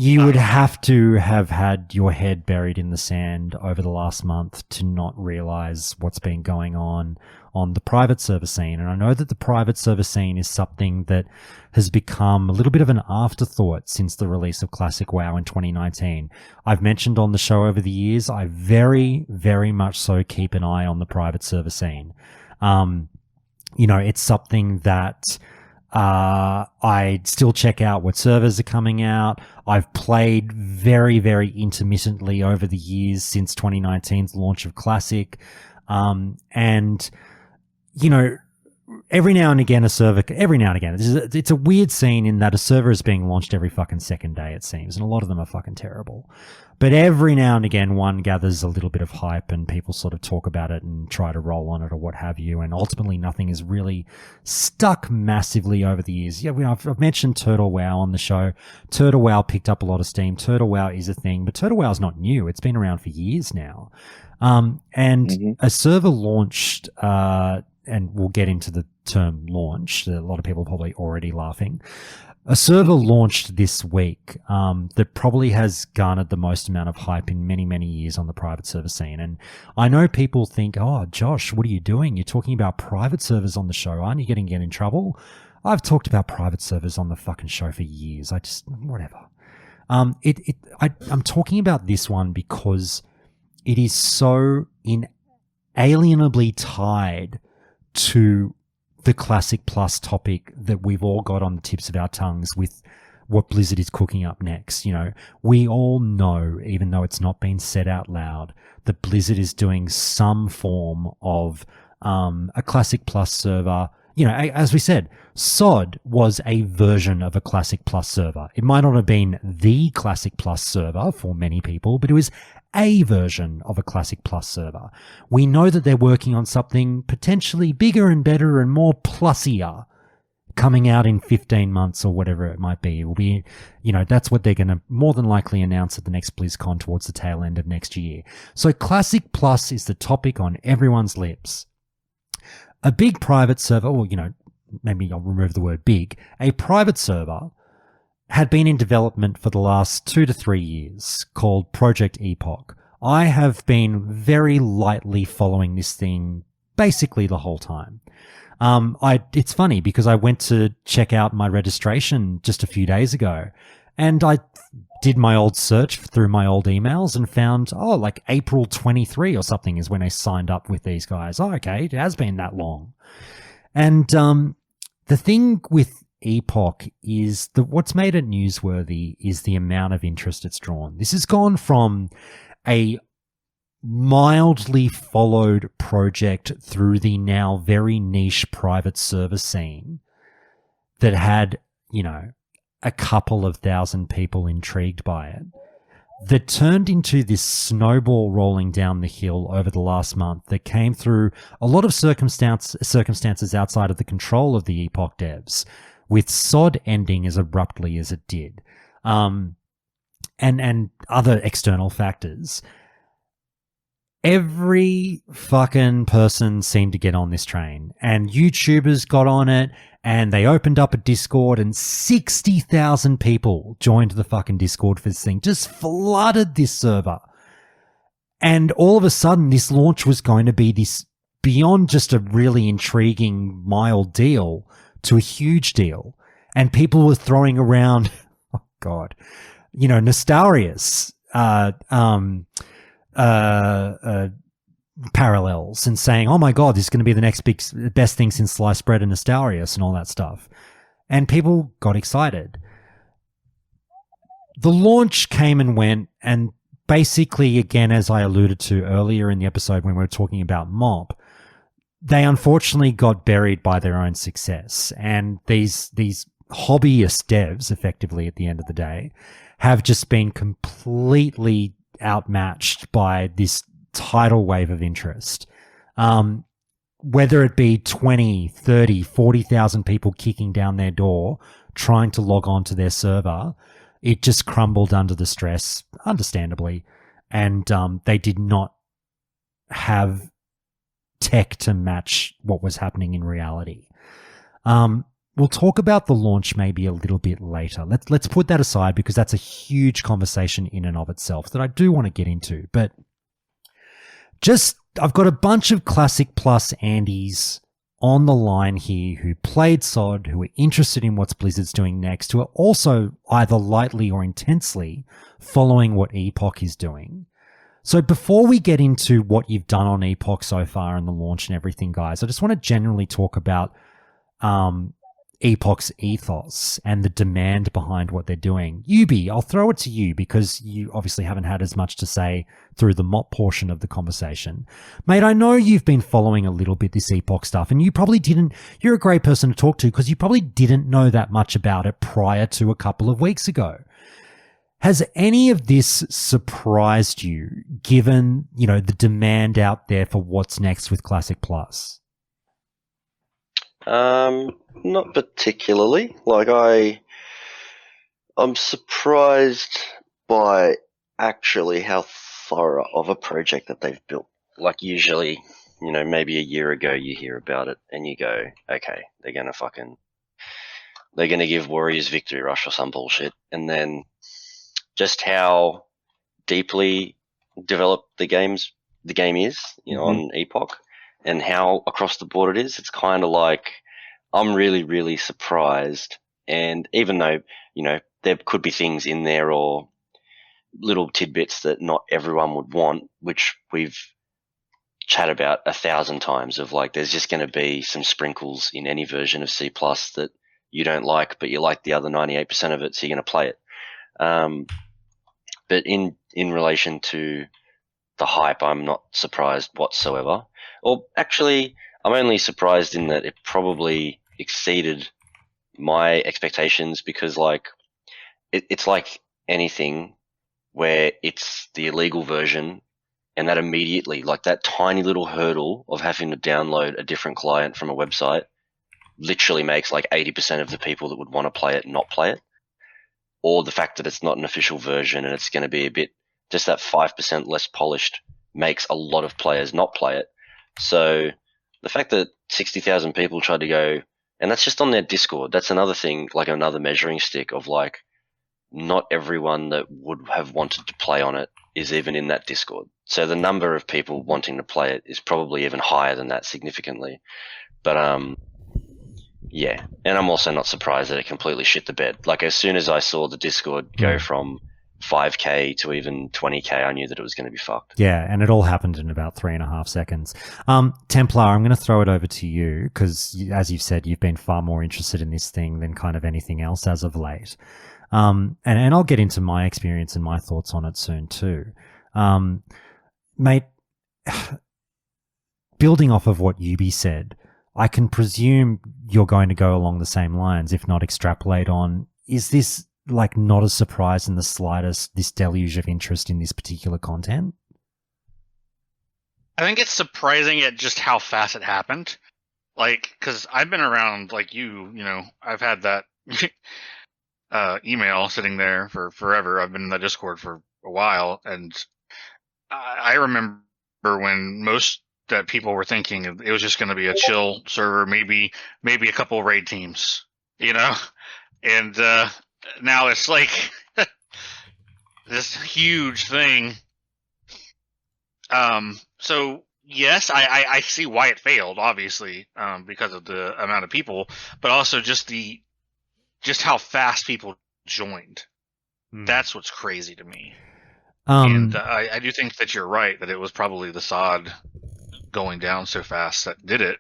You would have to have had your head buried in the sand over the last month to not realize what's been going on the private server scene. And I know that the private server scene is something that has become a little bit of an afterthought since the release of Classic WoW in 2019. I've mentioned on the show over the years, I very, very much so keep an eye on the private server scene. It's something that I still check out what servers are coming out. I've played very, very intermittently over the years since 2019's launch of Classic. Every now and again, it's a weird scene in that a server is being launched every fucking second day, it seems, and a lot of them are fucking terrible. But every now and again, one gathers a little bit of hype and people sort of talk about it and try to roll on it or what have you, and ultimately nothing is really stuck massively over the years. Yeah, I've mentioned Turtle WoW on the show. Turtle WoW picked up a lot of steam. Turtle WoW is a thing, but Turtle WoW is not new. It's been around for years now. A server launched, and we'll get into the term launch. A lot of people are probably already laughing. A server launched this week that probably has garnered the most amount of hype in many, many years on the private server scene. And I know people think, oh, Josh, what are you doing? You're talking about private servers on the show. Aren't you getting in trouble? I've talked about private servers on the fucking show for years. Whatever. I'm talking about this one because it is so inalienably tied to the Classic Plus topic that we've all got on the tips of our tongues with what Blizzard is cooking up next. We all know, even though it's not been said out loud, that Blizzard is doing some form of a Classic Plus server. As we said, SOD was a version of a Classic Plus server. It might not have been the Classic Plus server for many people, but it was a version of a Classic Plus server. We know that they're working on something potentially bigger and better and more plusier coming out in 15 months or whatever it might be. It will be, that's what they're going to more than likely announce at the next BlizzCon towards the tail end of next year. So Classic Plus is the topic on everyone's lips. A big private server, or, maybe I'll remove the word big, a private server had been in development for the last 2 to 3 years called Project Epoch. I have been very lightly following this thing basically the whole time. It's funny because I went to check out my registration just a few days ago and I did my old search through my old emails and found, like April 23 or something is when I signed up with these guys. Oh, okay, it has been that long. And the thing with Epoch is what's made it newsworthy is the amount of interest it's drawn. This has gone from a mildly followed project through the now very niche private server scene that had, a couple of thousand people intrigued by it, that turned into this snowball rolling down the hill over the last month that came through a lot of circumstances outside of the control of the Epoch devs, with SOD ending as abruptly as it did, and other external factors. Every fucking person seemed to get on this train, and YouTubers got on it, and they opened up a Discord, and 60,000 people joined the fucking Discord for this thing, just flooded this server. And all of a sudden, this launch was going to be this beyond just a really intriguing, mild deal to a huge deal. And people were throwing around, oh God, Nestarius, parallels and saying, oh my God, this is going to be the next best thing since sliced bread and Nestarius and all that stuff. And people got excited. The launch came and went, and basically, again, as I alluded to earlier in the episode when we were talking about MOP, they unfortunately got buried by their own success. And these hobbyist devs, effectively at the end of the day, have just been completely outmatched by this tidal wave of interest. Whether it be 20, 30, 40,000 people kicking down their door, trying to log on to their server, it just crumbled under the stress, understandably. And they did not have tech to match what was happening in reality. we'll talk about the launch maybe a little bit later. Let's put that aside because that's a huge conversation in and of itself that I do want to get into. But I've got a bunch of Classic Plus Andys on the line here who played SOD, who are interested in what Blizzard's doing next, who are also either lightly or intensely following what Epoch is doing. So before we get into what you've done on Epoch so far and the launch and everything, guys, I just want to generally talk about Epoch's ethos and the demand behind what they're doing. Yubi, I'll throw it to you because you obviously haven't had as much to say through the mop portion of the conversation. Mate, I know you've been following a little bit this Epoch stuff, and you probably didn't, you're a great person to talk to because you probably didn't know that much about it prior to a couple of weeks ago. Has any of this surprised you, given, you know, the demand out there for what's next with Classic Plus? Not particularly. Like I'm surprised by actually how thorough of a project that they've built. Like usually, you know, maybe a year ago you hear about it and you go, okay, they're gonna give Warriors Victory Rush or some bullshit, and then just how deeply developed the game is, you know, on Epoch, and how across the board it is. It's kind of like I'm really, really surprised. And even though, you know, there could be things in there or little tidbits that not everyone would want, which we've chat about 1,000 times, of like there's just going to be some sprinkles in any version of C+ that you don't like, but you like the other 98% of it, so you're going to play it. But in relation to the hype, I'm not surprised whatsoever. Or actually, I'm only surprised in that it probably exceeded my expectations, because like it's like anything where it's the illegal version, and that immediately, like that tiny little hurdle of having to download a different client from a website literally makes like 80% of the people that would want to play it not play it. Or the fact that it's not an official version and it's going to be a bit, just that 5% less polished makes a lot of players not play it. So the fact that 60,000 people tried to go, and that's just on their Discord, that's another thing, like another measuring stick of like, not everyone that would have wanted to play on it is even in that Discord. So the number of people wanting to play it is probably even higher than that significantly. But yeah, and I'm also not surprised that it completely shit the bed. Like as soon as I saw the Discord go from 5K to even 20K, I knew that it was going to be fucked. Yeah, and it all happened in about 3.5 seconds. Templar, I'm going to throw it over to you because, as you've said, you've been far more interested in this thing than kind of anything else as of late. And I'll get into my experience and my thoughts on it soon too. Mate, building off of what Yubi said, I can presume you're going to go along the same lines, if not extrapolate on, is this like not a surprise in the slightest, this deluge of interest in this particular content? I think it's surprising at just how fast it happened. Like, because I've been around like you know, I've had that email sitting there for forever. I've been in the Discord for a while, and I remember when most that people were thinking it was just going to be a chill server, maybe a couple raid teams, you know, and now it's like this huge thing. So yes, I see why it failed, obviously, because of the amount of people, but also just how fast people joined. That's what's crazy to me. And I do think that you're right, that it was probably the SOD going down so fast that did it.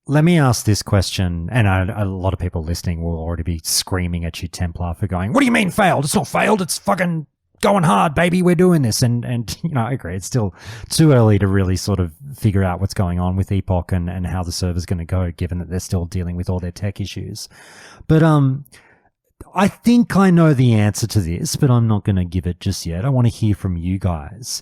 Let me ask this question, and a lot of people listening will already be screaming at you, Templar, for going, what do you mean failed? It's not failed, it's fucking going hard, baby, we're doing this. And you know, I agree, it's still too early to really sort of figure out what's going on with Epoch and how the server's going to go, given that they're still dealing with all their tech issues. But I think I know the answer to this, but I'm not going to give it just yet. I want to hear from you guys.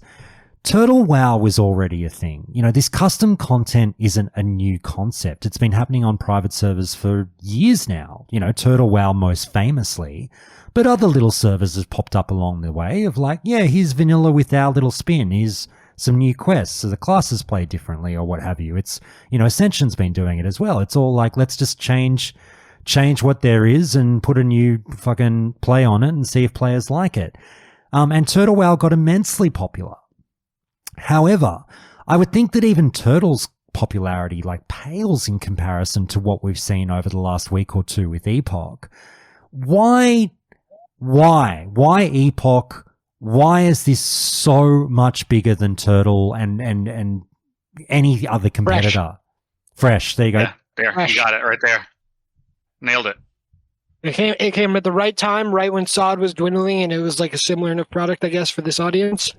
Turtle WoW was already a thing. You know, this custom content isn't a new concept. It's been happening on private servers for years now. You know, Turtle WoW most famously, but other little servers have popped up along the way of like, yeah, here's vanilla with our little spin. Here's some new quests. So the classes play differently or what have you. It's, you know, Ascension's been doing it as well. It's all like, let's just change change what there is and put a new fucking play on it and see if players like it. And Turtle WoW got immensely popular. However, I would think that even Turtle's popularity like pales in comparison to what we've seen over the last week or two with Epoch. Why Epoch? Why is this so much bigger than Turtle and any other competitor? Fresh. There you go. Yeah, there. Fresh. You got it right there. Nailed it. It came at the right time, right when SOD was dwindling, and it was like a similar enough product, I guess, for this audience.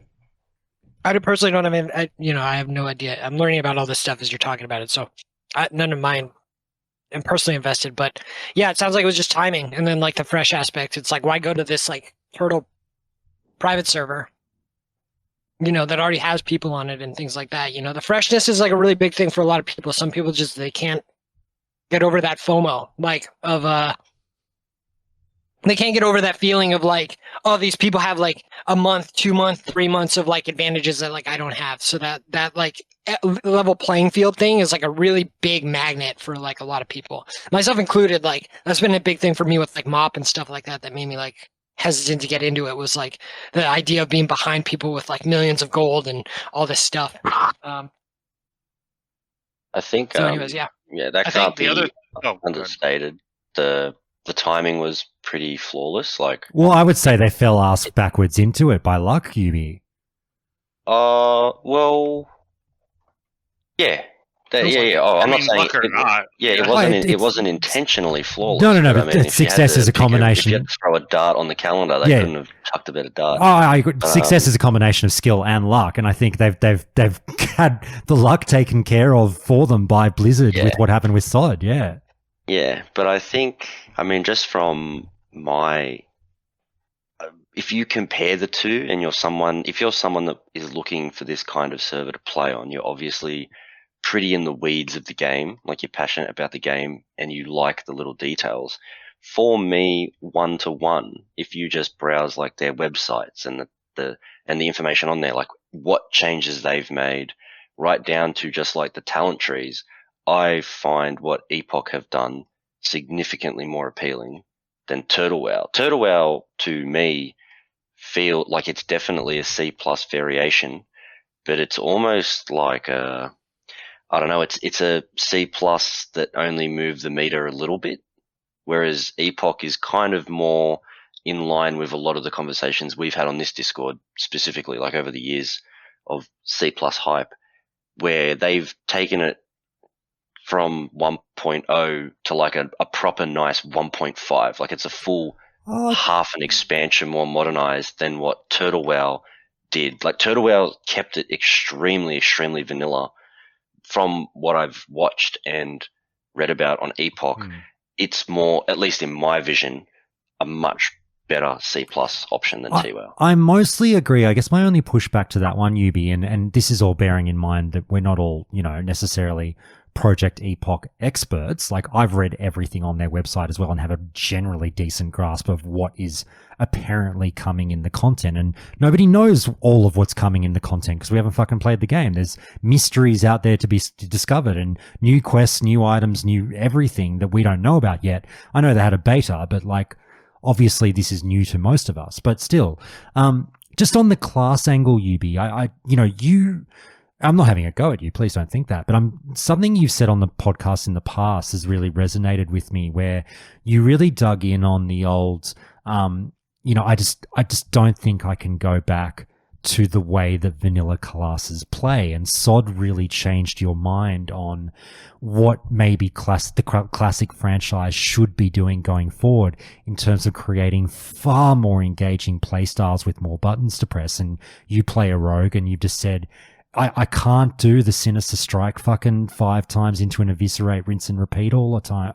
I personally don't have, I have no idea. I'm learning about all this stuff as you're talking about it, so none of mine am personally invested. But yeah, it sounds like it was just timing, and then like the fresh aspect. It's like, why go to this like Turtle private server, that already has people on it and things like that. The freshness is like a really big thing for a lot of people. Some people just they can't get over that FOMO, like of they can't get over that feeling of like, oh, these people have like a month, 2 months, 3 months of like advantages that like I don't have. So that like level playing field thing is like a really big magnet for like a lot of people, myself included. Like that's been a big thing for me with like MOP and stuff like that made me like hesitant to get into it, was like the idea of being behind people with like millions of gold and all this stuff. I think, so anyways, that can't be understated. The timing was pretty flawless. Like, well, I would say they fell ass backwards into it by luck, Yubi. Well, yeah. Yeah. Oh, I'm not saying luck or not. Yeah, it wasn't intentionally flawless. No. But But success is a combination. If you had to throw a dart on the calendar, they couldn't have chucked a better dart. Oh, I agree. Success is a combination of skill and luck, and I think they've had the luck taken care of for them by Blizzard with what happened with SOD. Yeah. Yeah, but I think, just from my, if you compare the two, and if you're someone that is looking for this kind of server to play on, you're obviously pretty in the weeds of the game, like you're passionate about the game and you like the little details. For me, 1-to-1, if you just browse like their websites and the information on there, like what changes they've made, right down to just like the talent trees, I find what Epoch have done significantly more appealing than Turtle WoW. Turtle WoW, to me, feel like it's definitely a C+ variation, but it's almost like it's a C+ that only moved the meter a little bit, whereas Epoch is kind of more in line with a lot of the conversations we've had on this Discord, specifically like over the years of C+ hype, where they've taken it from 1.0 to like a proper nice 1.5. Like it's a full half an expansion more modernized than what Turtle WoW did. Like Turtle WoW kept it extremely, extremely vanilla. From what I've watched and read about on Epoch, it's more, at least in my vision, a much better C+ option than TWoW. I mostly agree. I guess my only pushback to that one, Yubi, and this is all bearing in mind that we're not all, necessarily Project Epoch experts. Like I've read everything on their website as well and have a generally decent grasp of what is apparently coming in the content, and nobody knows all of what's coming in the content because we haven't fucking played the game. There's mysteries out there to be discovered and new quests, new items, new everything that we don't know about yet. I know they had a beta, but like obviously this is new to most of us, but still, just on the class angle, Yubi, I'm not having a go at you, please don't think that, but something you've said on the podcast in the past has really resonated with me, where you really dug in on the old, I just don't think I can go back to the way that vanilla classes play, and SOD really changed your mind on what maybe the classic franchise should be doing going forward in terms of creating far more engaging playstyles with more buttons to press. And you play a rogue and you've just said, I can't do the Sinister Strike fucking 5 times into an Eviscerate, rinse and repeat all the time.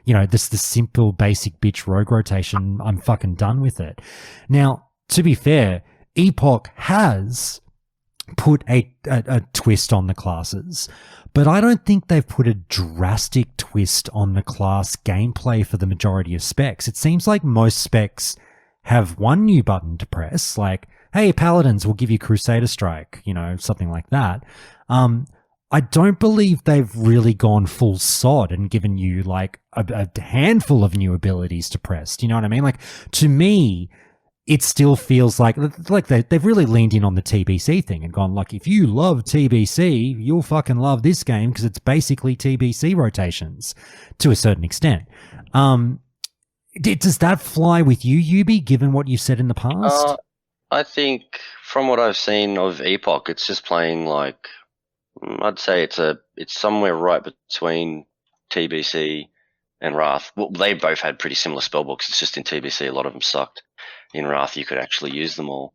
This the simple basic bitch rogue rotation. I'm fucking done with it. Now, to be fair, Epoch has put a twist on the classes, but I don't think they've put a drastic twist on the class gameplay for the majority of specs. It seems like most specs have one new button to press, like, hey, Paladins will give you Crusader Strike, something like that. I don't believe they've really gone full sod and given you like a handful of new abilities to press. Do you know what I mean? Like, to me, it still feels like they've really leaned in on the TBC thing and gone, like, if you love TBC, you'll fucking love this game because it's basically TBC rotations to a certain extent. Does that fly with you, Yubi, given what you've said in the past? I think from what I've seen of Epoch, it's just playing like, I'd say it's somewhere right between TBC and Wrath. Well, they both had pretty similar spellbooks. It's just in TBC, a lot of them sucked. In Wrath, you could actually use them all.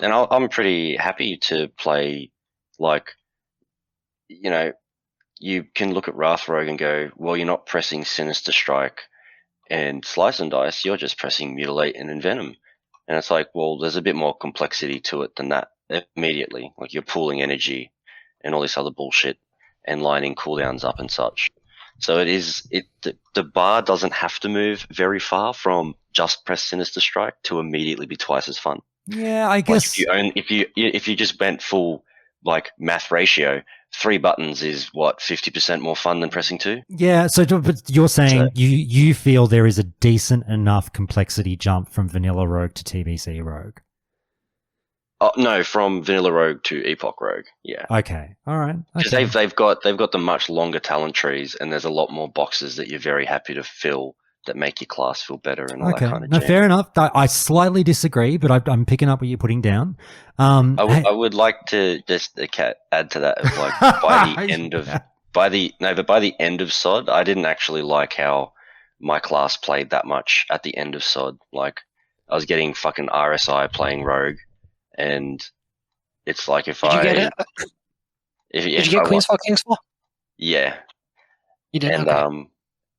And I'm pretty happy to play, like, you know, you can look at Wrath Rogue and go, well, you're not pressing Sinister Strike and Slice and Dice, you're just pressing Mutilate and Envenom. And it's like, well, there's a bit more complexity to it than that immediately. Like, you're pooling energy and all this other bullshit and lining cooldowns up and such. So the bar doesn't have to move very far from just press Sinister Strike to immediately be twice as fun. Yeah, I guess. Like if you just went full like math ratio, 3 buttons is what, 50% more fun than pressing 2? Yeah, but you're saying you feel there is a decent enough complexity jump from Vanilla Rogue to TBC Rogue. Oh no, from Vanilla Rogue to Epoch Rogue. Yeah. Okay. All right. Because they've got the much longer talent trees, and there's a lot more boxes that you're very happy to fill that make your class feel better and all that kind of jam. Fair enough. I slightly disagree, but I'm picking up what you're putting down. I would like to just add to that, like, by the end of by the end of SOD, I didn't actually like how my class played that much at the end of SOD. Like, I was getting fucking RSI playing Rogue, and it's like Did you get Queensfall Kingsfall? Yeah. You did. And okay.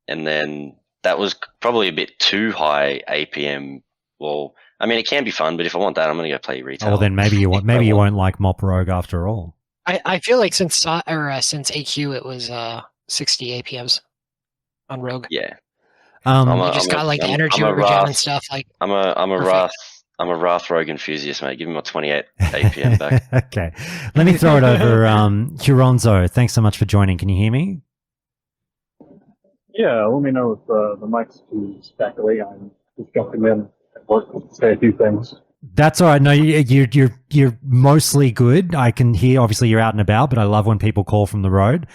And then that was probably a bit too high APM. Well, I mean, it can be fun, but if I want that, I'm going to go play retail. Oh, well, then maybe you won't like Mop Rogue after all. I feel like since AQ it was 60 APMs on Rogue. Yeah. You just got like the energy regen and stuff. Like, I'm a Wrath Rogue enthusiast, mate. Give me my 28 APM back. Okay, let me throw it over. Huronzo, thanks so much for joining. Can you hear me? Yeah, let me know if the mic's too stackily. I'm just jumping in at work to say a few things. That's all right. No, you're mostly good. I can hear. Obviously, you're out and about, but I love when people call from the road.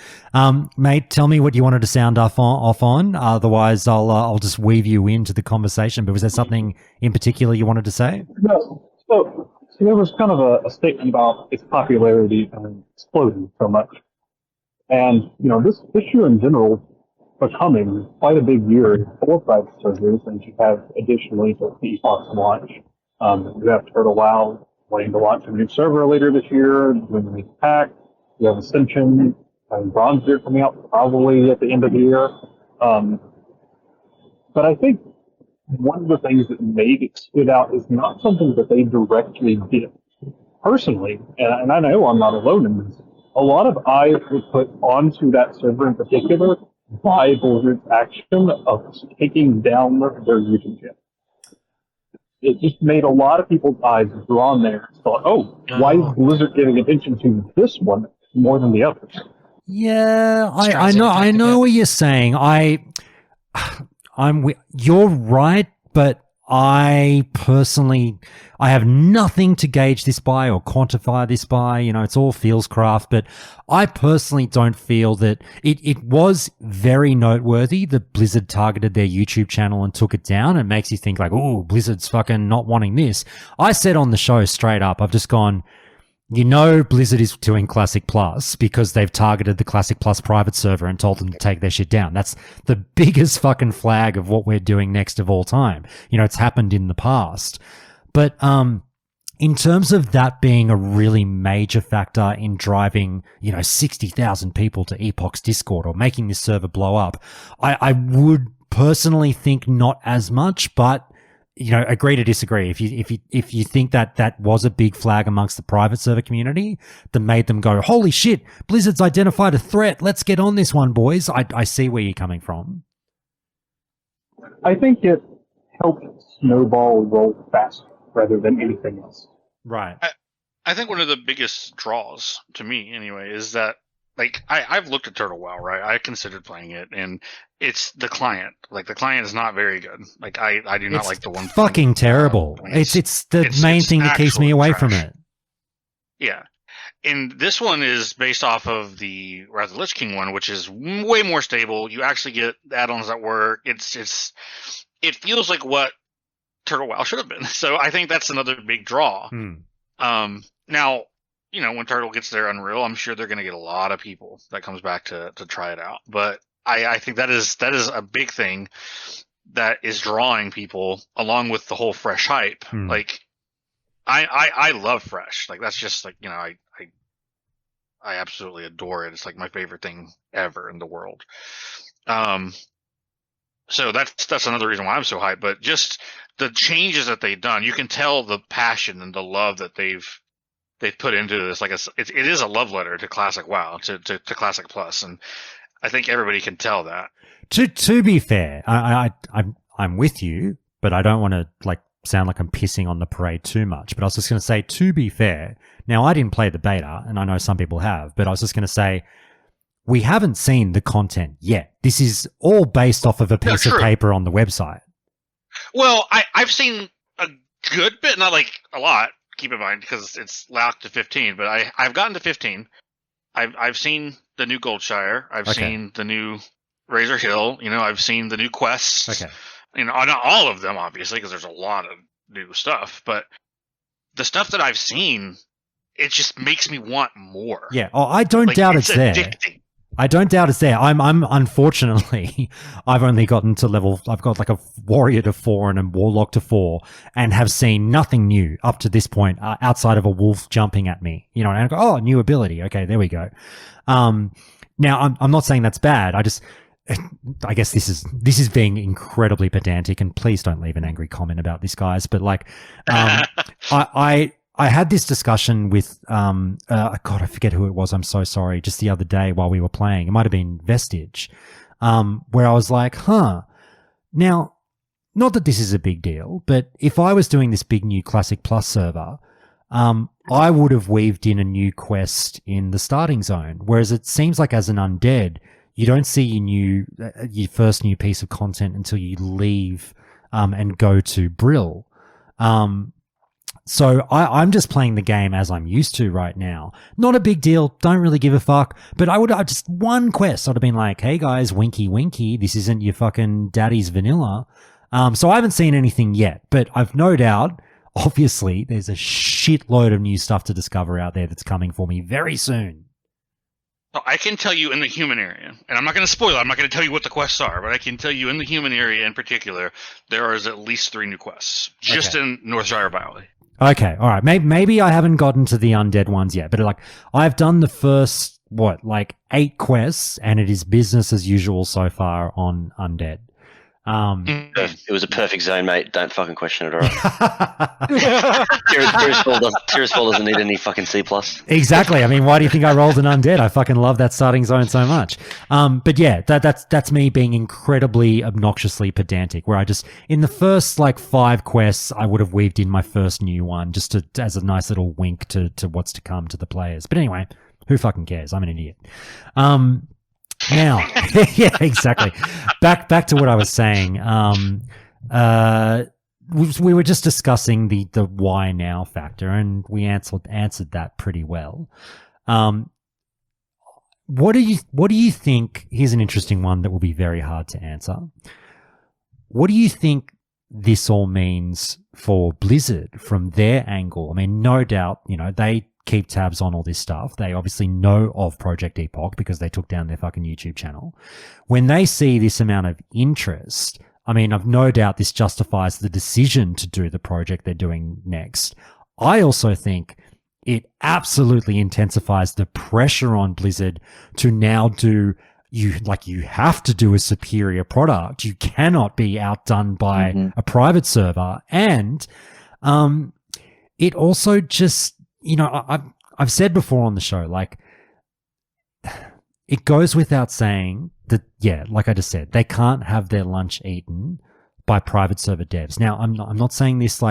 Mate, tell me what you wanted to sound off on. Otherwise, I'll just weave you into the conversation. But was there something in particular you wanted to say? No. So there was kind of a statement about its popularity and exploding so much, and this year in general, becoming quite a big year for private servers, and you have additionally the Epoch launch. You have Turtle WoW wanting to launch a new server later this year, doing a new pack. You have Ascension and Bronzebeard coming out probably at the end of the year. But I think one of the things that made it stood out is not something that they directly did. Personally, and I know I'm not alone in this, a lot of eyes were put onto that server in particular by Blizzard's action of taking down their YouTube channel. It just made a lot of people's eyes drawn there and thought, why is Blizzard giving attention to this one more than the others? Yeah, I know what you're saying. You're right, but I personally, I have nothing to gauge this by or quantify this by. It's all feels craft, but I personally don't feel that it was very noteworthy that Blizzard targeted their YouTube channel and took it down. It makes you think like, oh, Blizzard's fucking not wanting this. I said on the show straight up, I've just gone, Blizzard is doing Classic Plus because they've targeted the Classic Plus private server and told them to take their shit down. That's the biggest fucking flag of what we're doing next of all time. It's happened in the past. But in terms of that being a really major factor in driving, 60,000 people to Epoch's Discord or making this server blow up, I would personally think not as much, but agree to disagree. If you think that was a big flag amongst the private server community that made them go, holy shit, Blizzard's identified a threat. Let's get on this one, boys. I see where you're coming from. I think it helped snowball roll faster rather than anything else. Right. I think one of the biggest draws to me, anyway, is that like I've looked at Turtle WoW, right? I considered playing it, and it's the client. Like the client is not very good. Like I do not It's like the one. fucking terrible. It's the main thing that keeps me actually away trash. from it. Yeah. And this one is based off of the Wrath of the Lich King one, which is way more stable. You actually get add-ons that work. It feels like what Turtle WoW should have been. So I think that's another big draw. Now, you know, when Turtle gets their Unreal, I'm sure they're going to get a lot of people that comes back to try it out. But I think that is a big thing that is drawing people, along with the whole fresh hype. Like, I love fresh. Like, that's just like, you know, I absolutely adore it. It's like my favorite thing ever in the world. So that's another reason why I'm so hyped. But just the changes that they've done, you can tell the passion and the love that they've put into this. Like it is a love letter to Classic WoW, to Classic Plus, and I think everybody can tell that. To be fair, I'm with you, but I don't want to like sound like I'm pissing on the parade too much. But I was just going to say, to be fair, now I didn't play the beta, and I know some people have, but I was just going to say, we haven't seen the content yet. This is all based off of a piece of paper on the website. Well, I've seen a good bit, not like a lot. Keep in mind, because it's locked to 15, but I've gotten to 15. I've seen the new Goldshire. I've seen the new Razor Hill. You know, I've seen the new quests. Okay. You know, not all of them, obviously, because there's a lot of new stuff. But the stuff that I've seen, it just makes me want more. Yeah. Oh, I don't doubt it's there. Addicting. I don't doubt it's there. I'm unfortunately, I've only gotten to level, I've got like a warrior to 4 and a warlock to 4 and have seen nothing new up to this point outside of a wolf jumping at me, you know, and I go, oh, new ability. Okay, there we go. Now I'm not saying that's bad. I guess this is being incredibly pedantic, and please don't leave an angry comment about this, guys. But like, I had this discussion with, God, I forget who it was. I'm so sorry. Just the other day while we were playing, it might have been Vestige, where I was like, now, not that this is a big deal, but if I was doing this big new Classic Plus server, I would have weaved in a new quest in the starting zone. Whereas it seems like as an undead, you don't see your first new piece of content until you leave, and go to Brill. So I'm just playing the game as I'm used to right now. Not a big deal. Don't really give a fuck. But I just one quest. I'd have been like, hey guys, winky winky. This isn't your fucking daddy's vanilla. So I haven't seen anything yet, but I've no doubt, obviously, there's a shitload of new stuff to discover out there that's coming for me very soon. I can tell you in the human area, and I'm not going to spoil it. I'm not going to tell you what the quests are, but I can tell you in the human area in particular, there is at least 3 new quests just in Northshire Valley. Okay, all right. Maybe I haven't gotten to the undead ones yet, but like I've done the first 8 quests, and it is business as usual so far on undead. It was a perfect zone, mate. Don't fucking question it, alright? Tier Fall doesn't need any fucking C+. Exactly. I mean, why do you think I rolled an undead? I fucking love that starting zone so much. But yeah, that's me being incredibly obnoxiously pedantic, where I just, in the first 5 quests, I would have weaved in my first new one just as a nice little wink to what's to come to the players. But anyway, who fucking cares? I'm an idiot. Now, yeah, exactly. Back to what I was saying. We were just discussing the why now factor, and we answered that pretty well. What do you think? Here's an interesting one that will be very hard to answer. What do you think this all means for Blizzard from their angle? I mean, no doubt, they keep tabs on all this stuff. They obviously know of Project Epoch because they took down their fucking YouTube channel. When they see this amount of interest, I mean, I've no doubt this justifies the decision to do the project they're doing next. I also think it absolutely intensifies the pressure on Blizzard to now do, you have to do a superior product. You cannot be outdone by a private server. And it also just, I've said before on the show, it goes without saying that, yeah, like I just said, they can't have their lunch eaten by private server devs. Now, I'm not saying this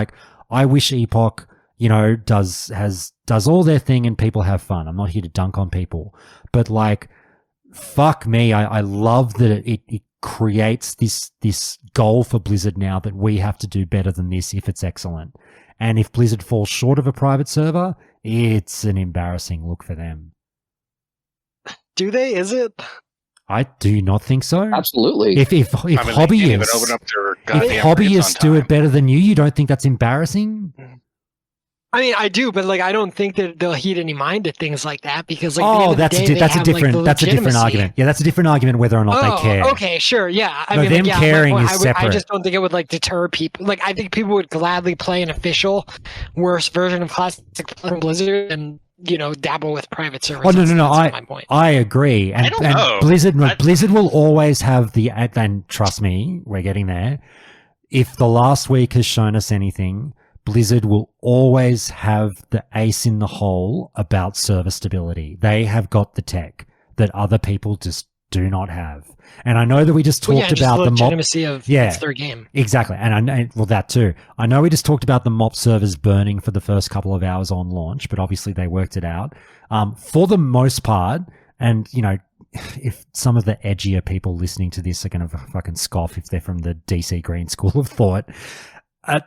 I wish Epoch does all their thing and people have fun. I'm not here to dunk on people, but like, fuck me, I love that it creates this goal for Blizzard now that we have to do better than this if it's excellent. And if Blizzard falls short of a private server, it's an embarrassing look for them. Do they? Is it? I do not think so. Absolutely. If I mean, they can't even open up their goddamn if rates hobbyists on do time. it better than you don't think that's embarrassing? I mean, I do, but like, I don't think that they'll heed any mind to things like that because, like, Oh, at the end of the day, that's a they have, like, different the that's a different legitimacy. argument. Yeah, that's a different argument whether or not they care. Okay, sure, yeah. I No, mean, them like, yeah, caring my point, is I separate. just don't think it would like deter people. Like, I think people would gladly play an official worse version of Classic from Blizzard and dabble with private servers. Oh no, That's my point. I agree. And, I don't know. Blizzard will always have and trust me, we're getting there. If the last week has shown us anything, Blizzard will always have the ace in the hole about server stability. They have got the tech that other people just do not have. And I know that we just talked about the legitimacy of it's their game. Exactly. And well, that too. I know we just talked about the mop servers burning for the first couple of hours on launch, but obviously they worked it out. For the most part, and if some of the edgier people listening to this are going to fucking scoff if they're from the DC Green school of thought.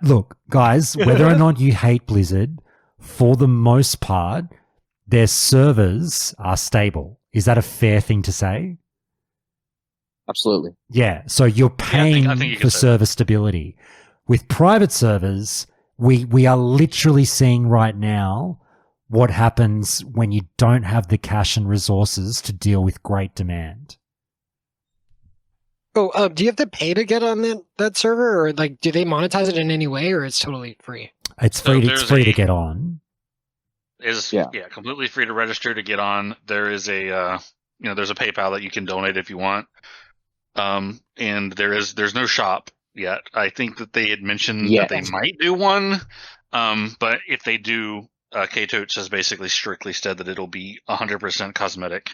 Look, guys, whether or not you hate Blizzard, for the most part, their servers are stable. Is that a fair thing to say? Absolutely. Yeah. So you're paying I think you for can say server stability. With private servers, we are literally seeing right now what happens when you don't have the cash and resources to deal with great demand. Oh, do you have to pay to get on that server, or like, do they monetize it in any way, or it's totally free? It's So free. there's It's free to a- get on. Completely free to register to get on. There is a there's a PayPal that you can donate if you want. And there's no shop yet. I think that they had mentioned that they might do one. But if they do, K-Totes has basically strictly said that it'll be 100% cosmetic,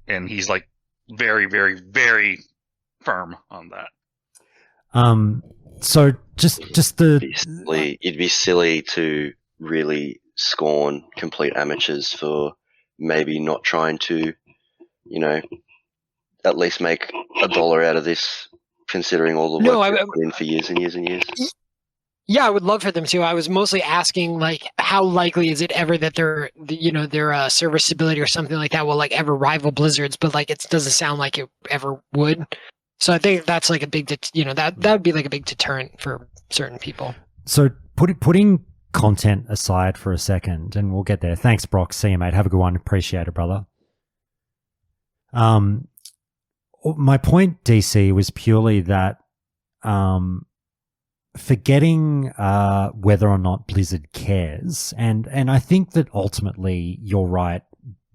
and he's like very, very, very firm on that. So just the It'd be silly to really scorn complete amateurs for maybe not trying to, at least make $1 out of this, considering all the work they've put in for years and years and years. Yeah, I would love for them to. I was mostly asking, like, how likely is it ever that their server stability or something like that will like ever rival Blizzard's? But like, it doesn't sound like it ever would. So I think that's like a big, that would be like a big deterrent for certain people. So putting content aside for a second, and we'll get there. Thanks, Brock. See you, mate. Have a good one. Appreciate it, brother. My point, DC, was purely that forgetting whether or not Blizzard cares, and I think that ultimately you're right.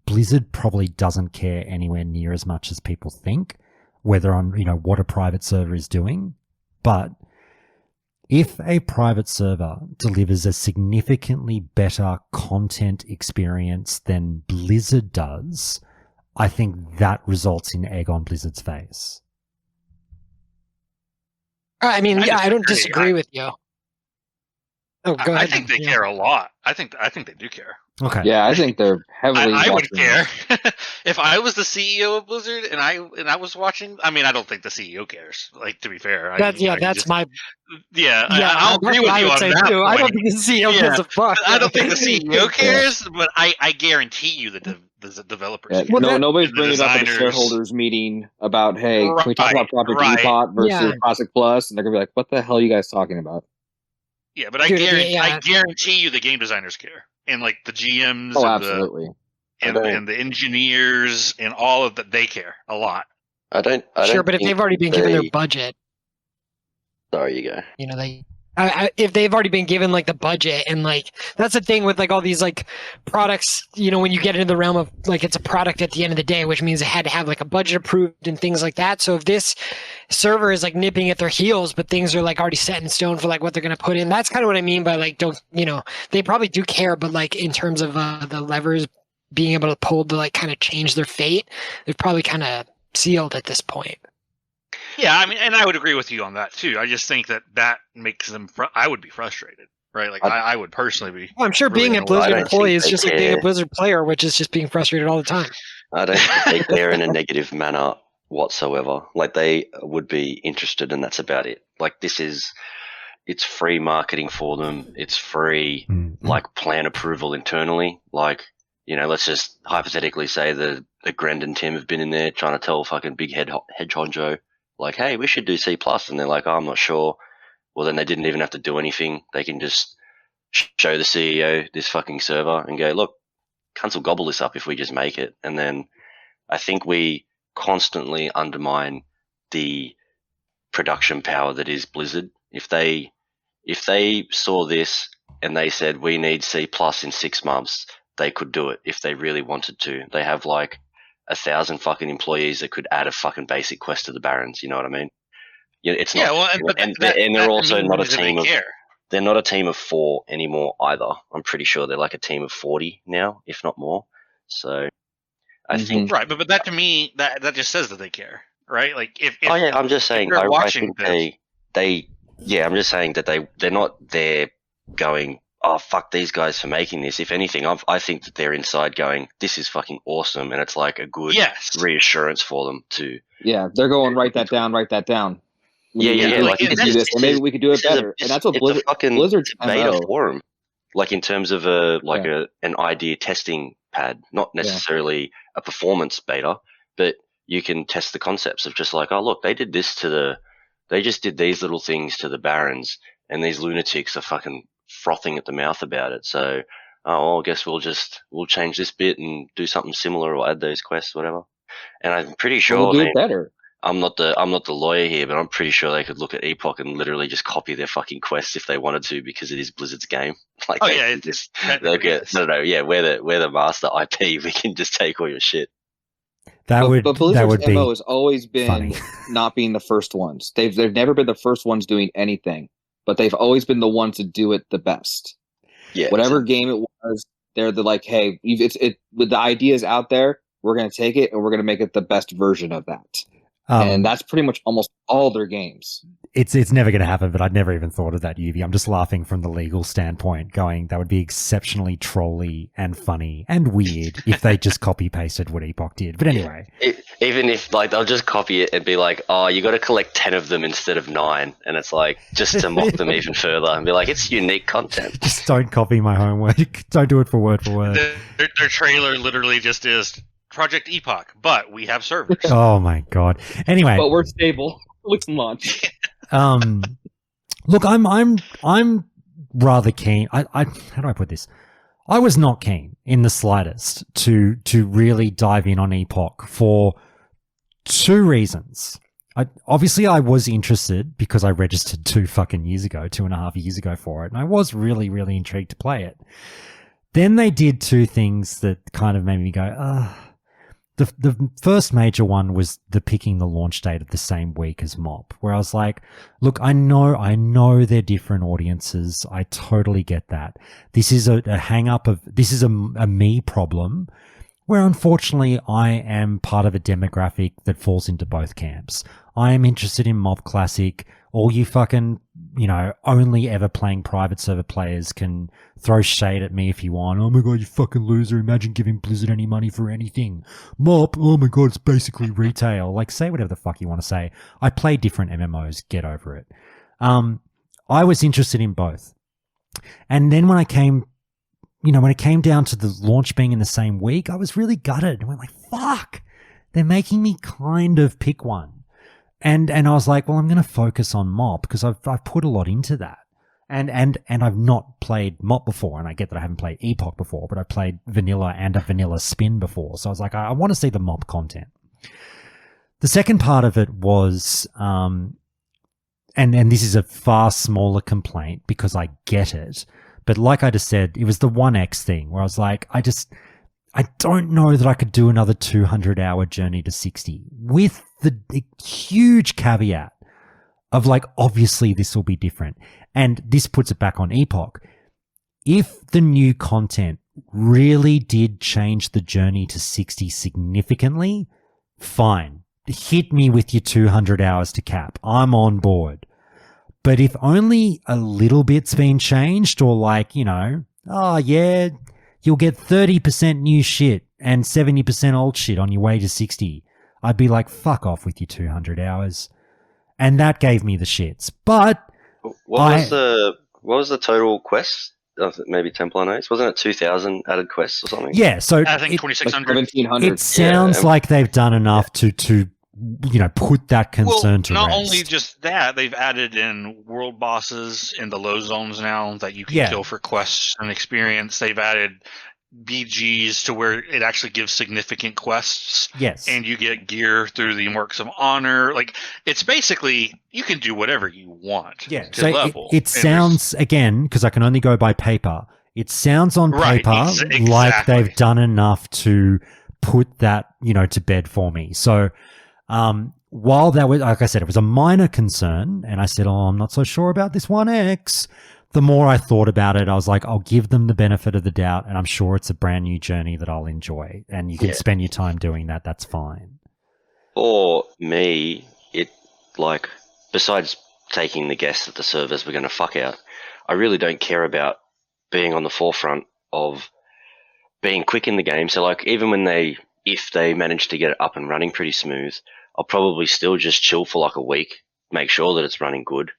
Blizzard probably doesn't care anywhere near as much as people think, whether on what a private server is doing. But if a private server delivers a significantly better content experience than Blizzard does, I think that results in egg on Blizzard's face. I mean, I don't disagree with you. Oh, go ahead. I think they care a lot. I think they do care. Okay. Yeah, I think they're heavily. I would watching care this. if I was the CEO of Blizzard and I was watching. I mean, I don't think the CEO cares. Like, to be fair, I'll agree with you on would say that. too. I don't point. think the CEO gives a fuck. I don't think the CEO cares, but I guarantee you the developers. Yeah, care. nobody's the bringing it up at a designers- shareholders meeting about, hey, can we talk about Project Right. Epoch versus Yeah. Classic Plus? And they're gonna be like, what the hell are you guys talking about? Yeah, but I Dude, guarantee you the game designers care, and like the GMs Oh, and absolutely. and the engineers and all of that, they care a lot. I don't Sure, but if think they've already been given their budget, Sorry, you go. if they've already been given like the budget, and like that's the thing with like all these like products, when you get into the realm of like it's a product at the end of the day, which means it had to have like a budget approved and things like that. So if this server is like nipping at their heels, but things are like already set in stone for like what they're going to put in, that's kind of what I mean by like they probably do care, but like in terms of the levers being able to pull to like kind of change their fate, they're probably kind of sealed at this point. Yeah, I mean, and I would agree with you on that too. I just think that makes them. I would be frustrated. right? Like I would personally be. I'm sure really being a annoyed. Blizzard I don't employee think is they just like being a care. Blizzard player, which is just being frustrated all the time. I don't think they care in a negative manner whatsoever. Like they would be interested, and that's about it. Like it's free marketing for them. It's free like plan approval internally. Like, you know, let's just hypothetically say the Grendon team have been in there trying to tell fucking big head honjo, like, hey, we should do C+, and they're like, oh, I'm not sure. Well, then they didn't even have to do anything. They can just show the CEO this fucking server and go, look, cunts will gobble this up if we just make it. And then I think we constantly undermine the production power that is Blizzard. If they saw this and they said we need C+ in 6 months, they could do it if they really wanted to. They have like 1,000 fucking employees that could add a fucking basic quest to the Barons. You know what I mean? Yeah, it's not. Well, and they're also not a means that team they of. care. They're not a team of 4 anymore either. I'm pretty sure they're like a team of 40 now, if not more. So I think. Right, but that to me that just says that they care, right? Like if Oh yeah, I'm just saying. you're I watching think they. Yeah, I'm just saying that they're not there going, oh fuck these guys for making this. If anything, I think that they're inside going, this is fucking awesome, and it's like a good reassurance for them to. Yeah, they're going write that down. Yeah. Like we could do this, and maybe we could do it better. And that's what Blizzard's beta MO. forum, like in terms of an idea testing pad, not necessarily a performance beta, but you can test the concepts of just like, oh look, they did this they just did these little things to the Barons, and these lunatics are fucking frothing at the mouth about it. So, I guess we'll change this bit and do something similar or add those quests, whatever. And I'm pretty sure We'll do it better. I'm not the lawyer here, but I'm pretty sure they could look at Epoch and literally just copy their fucking quests if they wanted to, because it is Blizzard's game. Like, we're the master IP. We can just take all your shit. But Blizzard's be MO has always been funny. not being the first ones. They've never been the first ones doing anything, but they've always been the ones to do it the best. Yeah. Whatever game it was, they're like, hey, with the ideas out there, we're going to take it and we're going to make it the best version of that. And that's pretty much almost all their games. It's never going to happen, but I'd never even thought of that, Yuvi. I'm just laughing from the legal standpoint, going, that would be exceptionally trolly and funny and weird if they just copy-pasted what Epoch did. But anyway. Even if, like, they'll just copy it and be like, oh, you got to collect 10 of them instead of 9. And it's like, just to mock them even further and be like, it's unique content. Just don't copy my homework. Don't do it for word for word. Their trailer literally just is Project Epoch, but we have servers. Oh my God. Anyway. But we're stable. We can launch. Look, I'm rather keen. I how do I put this? I was not keen in the slightest to really dive in on Epoch for 2 reasons. Obviously I was interested because I registered 2.5 years ago for it, and I was really, really intrigued to play it. Then they did 2 things that kind of made me go, The first major one was the picking the launch date of the same week as MOP, where I was like, look, I know they're different audiences. I totally get that. This is a me problem where unfortunately I am part of a demographic that falls into both camps. I am interested in MOP Classic. All you fucking, only ever playing private server players can throw shade at me if you want. Oh my God, you fucking loser. Imagine giving Blizzard any money for anything. MOP, oh my God, it's basically retail. Like, say whatever the fuck you want to say. I play different MMOs. Get over it. I was interested in both. And then when it came down to the launch being in the same week, I was really gutted. I went like, fuck, they're making me kind of pick one. And I was like, well, I'm going to focus on MOP because I've put a lot into that. And I've not played MOP before, and I get that I haven't played Epoch before, but I played vanilla and a vanilla spin before. So I was like, I want to see the MOP content. The second part of it was, and this is a far smaller complaint because I get it, but like I just said, it was the 1X thing where I was like, I don't know that I could do another 200-hour journey to 60 with the huge caveat of like, obviously this will be different. And this puts it back on Epoch. If the new content really did change the journey to 60 significantly, fine. Hit me with your 200 hours to cap. I'm on board. But if only a little bit's been changed, or like, oh yeah, you'll get 30% new shit and 70% old shit on your way to 60, I'd be like, fuck off with your 200 hours. And that gave me the shits. But what was the total quest? Maybe Templar Knights? Wasn't it 2,000 added quests or something? Yeah, so I think 2,600. 1,700. It sounds like they've done enough to put that concern to not rest. only just that, they've added in world bosses in the low zones now that you can kill for quests and experience. They've added BGs to where it actually gives significant quests. Yes. And you get gear through the Marks of Honor. Like, it's basically, you can do whatever you want to level. It sounds, again, because I can only go by paper, it sounds on paper like they've done enough to put that, to bed for me. So while that was, like I said, it was a minor concern, and I said, I'm not so sure about this 1X. The more I thought about it, I was like, I'll give them the benefit of the doubt, and I'm sure it's a brand new journey that I'll enjoy, and you can spend your time doing that. That's fine. For me, besides taking the guess that the servers were going to fuck out, I really don't care about being on the forefront of being quick in the game. So, like, even if they manage to get it up and running pretty smooth, I'll probably still just chill for like a week, make sure that it's running good.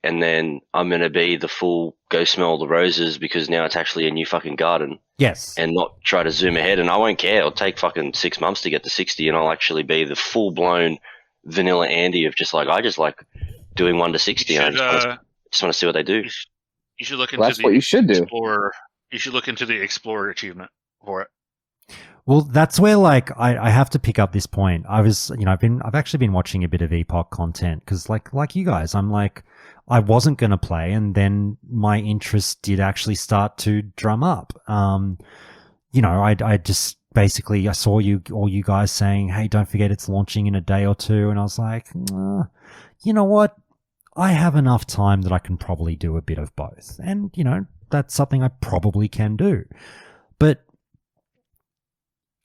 And then I'm going to be the full go smell the roses because now it's actually a new fucking garden. Yes. And not try to zoom ahead. And I won't care. It'll take fucking 6 months to get to 60, and I'll actually be the full-blown vanilla Andy of I just like doing 1 to 60. I just want to see what they do. You should look into what you should do. You should look into the Explorer achievement for it. Well, that's where I have to pick up this point. I was, I've actually been watching a bit of Epoch content because like you guys, I'm like, I wasn't going to play, and then my interest did actually start to drum up. I just basically, I saw all you guys saying, hey, don't forget it's launching in a day or two. And I was like, you know what? I have enough time that I can probably do a bit of both. And, that's something I probably can do. But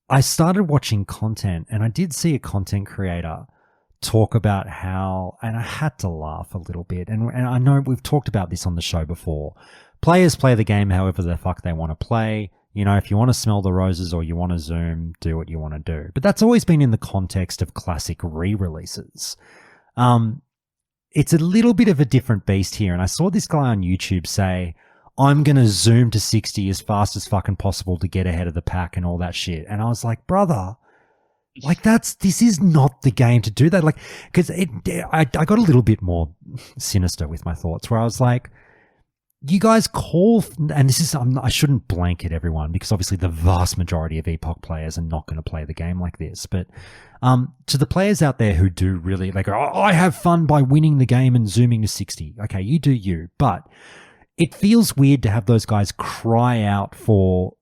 I started watching content, and I did see a content creator talk about how, and I had to laugh a little bit, and I know we've talked about this on the show before. Players play the game however the fuck they want to play. If you want to smell the roses or you want to zoom, do what you want to do. But that's always been in the context of classic re-releases. It's a little bit of a different beast here, and I saw this guy on YouTube say, I'm going to zoom to 60 as fast as fucking possible to get ahead of the pack and all that shit. And I was like, brother, this is not the game to do that. Because I got a little bit more sinister with my thoughts where I was like, you guys call, and this is, I shouldn't blanket everyone because obviously the vast majority of Epoch players are not going to play the game like this. But to the players out there who do really, I have fun by winning the game and zooming to 60. Okay, you do you. But it feels weird to have those guys cry out for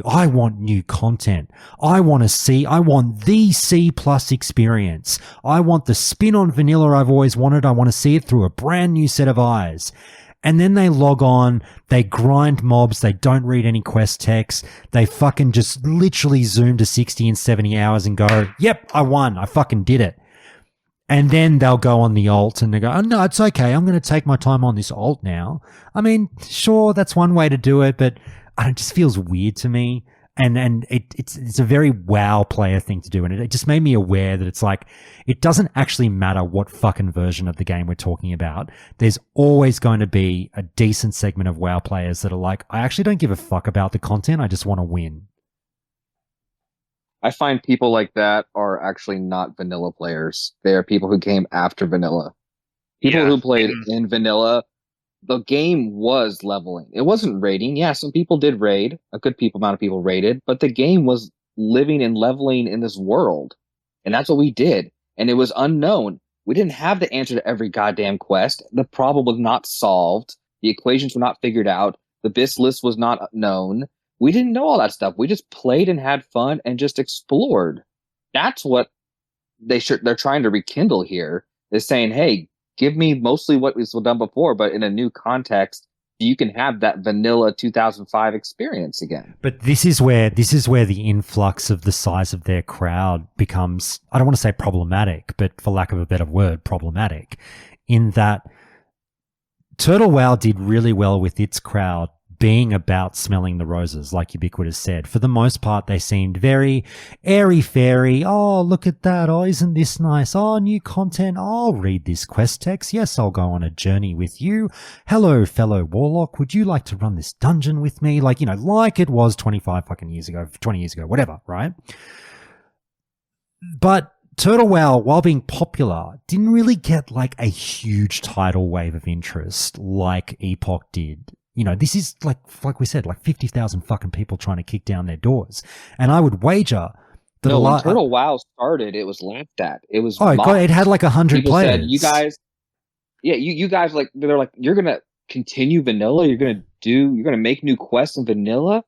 I want new content. I want the C+ experience. I want the spin on vanilla I've always wanted. I want to see it through a brand new set of eyes. And then they log on, they grind mobs, they don't read any quest text, they fucking just literally zoom to 60 in 70 hours and go, yep, I won, I fucking did it. And then they'll go on the alt and they go, oh no, it's okay, I'm going to take my time on this alt now. I mean, sure, that's one way to do it, but it just feels weird to me. And it's a very WoW player thing to do. And it just made me aware that it's like, it doesn't actually matter what fucking version of the game we're talking about. There's always going to be a decent segment of WoW players that are like, I actually don't give a fuck about the content. I just want to win. I find people like that are actually not vanilla players. They are people who came after vanilla. People who played in vanilla, the game was leveling. It wasn't raiding. Yeah, some people did raid. A good amount of people raided. But the game was living and leveling in this world. And that's what we did. And it was unknown. We didn't have the answer to every goddamn quest. The problem was not solved. The equations were not figured out. The BIS list was not known. We didn't know all that stuff. We just played and had fun and just explored. That's what they're trying to rekindle here, is saying, hey, give me mostly what was done before, but in a new context, you can have that vanilla 2005 experience again. But this is where the influx of the size of their crowd becomes, I don't want to say problematic, but for lack of a better word, problematic, in that Turtle Wow did really well with its crowd being about smelling the roses, like Ubiquitous said. For the most part, they seemed very airy-fairy. Oh, look at that. Oh, isn't this nice? Oh, new content. I'll read this quest text. Yes, I'll go on a journey with you. Hello, fellow warlock. Would you like to run this dungeon with me? Like, like it was 25 fucking years ago, 20 years ago, whatever, right? But Turtle Wow, while being popular, didn't really get like a huge tidal wave of interest like Epoch did. This is like we said, like 50,000 fucking people trying to kick down their doors. And I would wager that when Turtle Wow started, it was laughed at. It was God, it had like 100 people players. Said, you guys, you guys like they're like you're gonna continue vanilla. You're gonna make new quests in vanilla.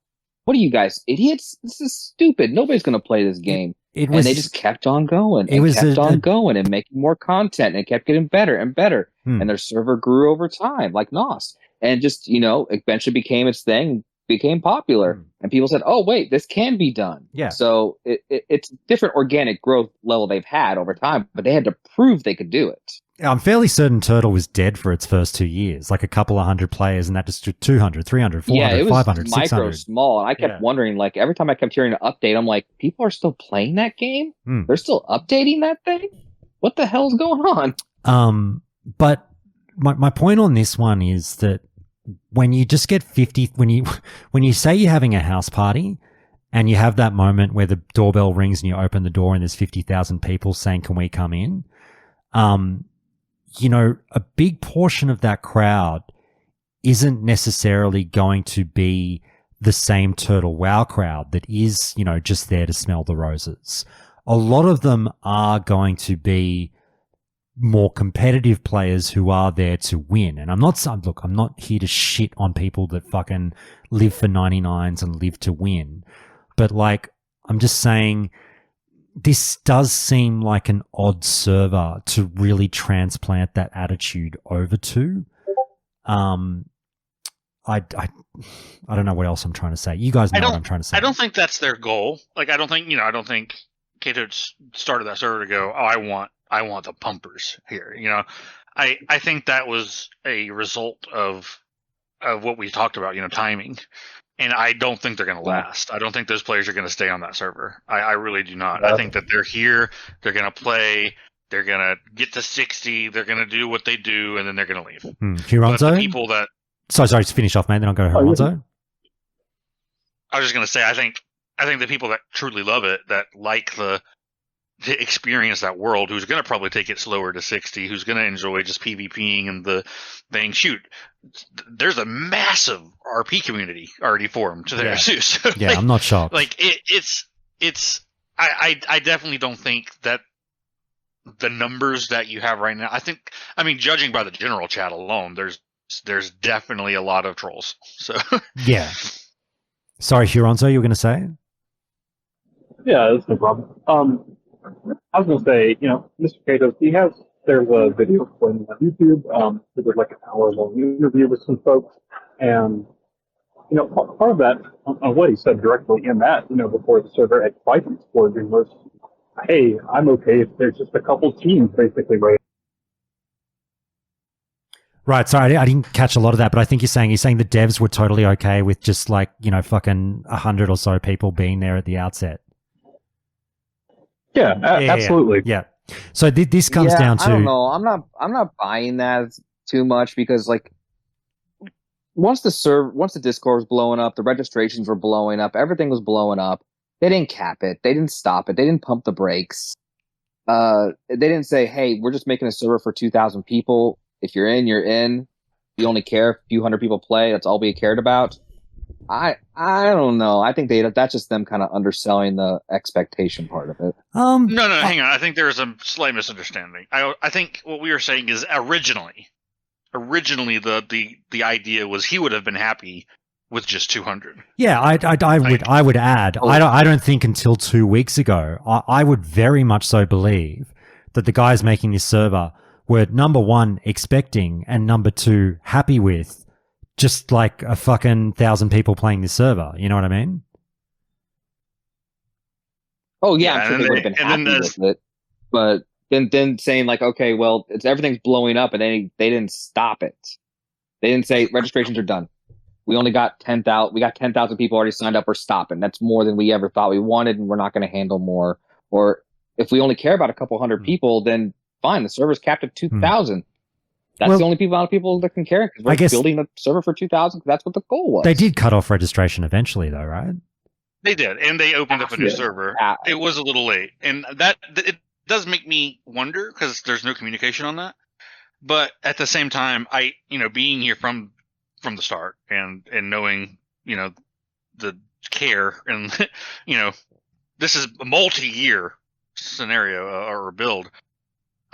What are you guys, idiots? This is stupid. Nobody's gonna play this game. And they just kept on going going and making more content, and it kept getting better and better. And their server grew over time, like NOS. And just, eventually became its thing, became popular. And people said, oh, wait, this can be done. Yeah. So it's different organic growth level they've had over time, but they had to prove they could do it. I'm fairly certain Turtle was dead for its first 2 years, like a couple of hundred players, and that just took 200, 300, 400, 500, 600. Micro small. And I kept wondering, like, every time I kept hearing an update, I'm like, people are still playing that game? They're still updating that thing? What the hell's going on? But my point on this one is that when you just get 50, when you say you're having a house party and you have that moment where the doorbell rings and you open the door and there's 50,000 people saying, can we come in? A big portion of that crowd isn't necessarily going to be the same Turtle Wow crowd that is, just there to smell the roses. A lot of them are going to be more competitive players who are there to win. And I'm not here to shit on people that fucking live for 99s and live to win. But I'm just saying this does seem like an odd server to really transplant that attitude over to. I don't know what else I'm trying to say. You guys know what I'm trying to say. I don't think that's their goal. I don't think Kato started that server to go, oh, I want the pumpers here. I think that was a result of what we talked about, timing. And I don't think they're going to last. I don't think those players are going to stay on that server. I really do not. I think that they're here, they're going to play, they're going to get to 60, they're going to do what they do, and then they're going to leave. Hironzo? The people that... Sorry, to finish off, man, then I'll go to Hironzo. I was just going to say, I think the people that truly love it, that like the experience that world, who's going to probably take it slower to 60, who's going to enjoy just PvPing and the thing. Shoot, there's a massive RP community already formed there too. So I'm not shocked. I definitely don't think that the numbers that you have right now. Judging by the general chat alone, there's definitely a lot of trolls. So yeah. Sorry, Hironzo, you were going to say? Yeah, that's no problem. I was going to say, Mr. Kato, there's a video playing on YouTube. He did like an hour-long interview with some folks. And, part of that, on what he said directly in that, before the server had quite explosion was, hey, I'm okay if there's just a couple teams basically right. Right, sorry, I didn't catch a lot of that, but I think he's saying the devs were totally okay with just fucking 100 or so people being there at the outset. Yeah, absolutely. Yeah. So this comes down to... I don't know. I'm not buying that too much because once the Discord was blowing up, the registrations were blowing up, everything was blowing up. They didn't cap it. They didn't stop it. They didn't pump the brakes. They didn't say, hey, we're just making a server for 2,000 people. If you're in, you're in. You only care if a few hundred people play. That's all we cared about. I don't know. I think that's just them kind of underselling the expectation part of it. No, hang on. I think there is a slight misunderstanding. I think what we were saying is originally the idea was he would have been happy with just 200. Yeah, I would add. I don't think until 2 weeks ago, I would very much so believe that the guys making this server were number one expecting and number two happy with just like a fucking 1,000 people playing this server. You know what I mean? Oh yeah, I'm sure they would have been happy with it. But then saying like, okay, well, everything's blowing up, and they didn't stop it. They didn't say registrations are done. We only got 10,000. We got 10,000 people already signed up. We're stopping. That's more than we ever thought we wanted, and we're not going to handle more. Or if we only care about a couple hundred people, then fine. The server's capped at 2,000. That's the only amount of people that can care. Because we're building the server for 2,000. That's what the goal was. They did cut off registration eventually, though, right? They did, and they opened up a new server. It was a little late, and that it does make me wonder because there's no communication on that. But at the same time, being here from the start and knowing, the care and, this is a multi-year scenario or build.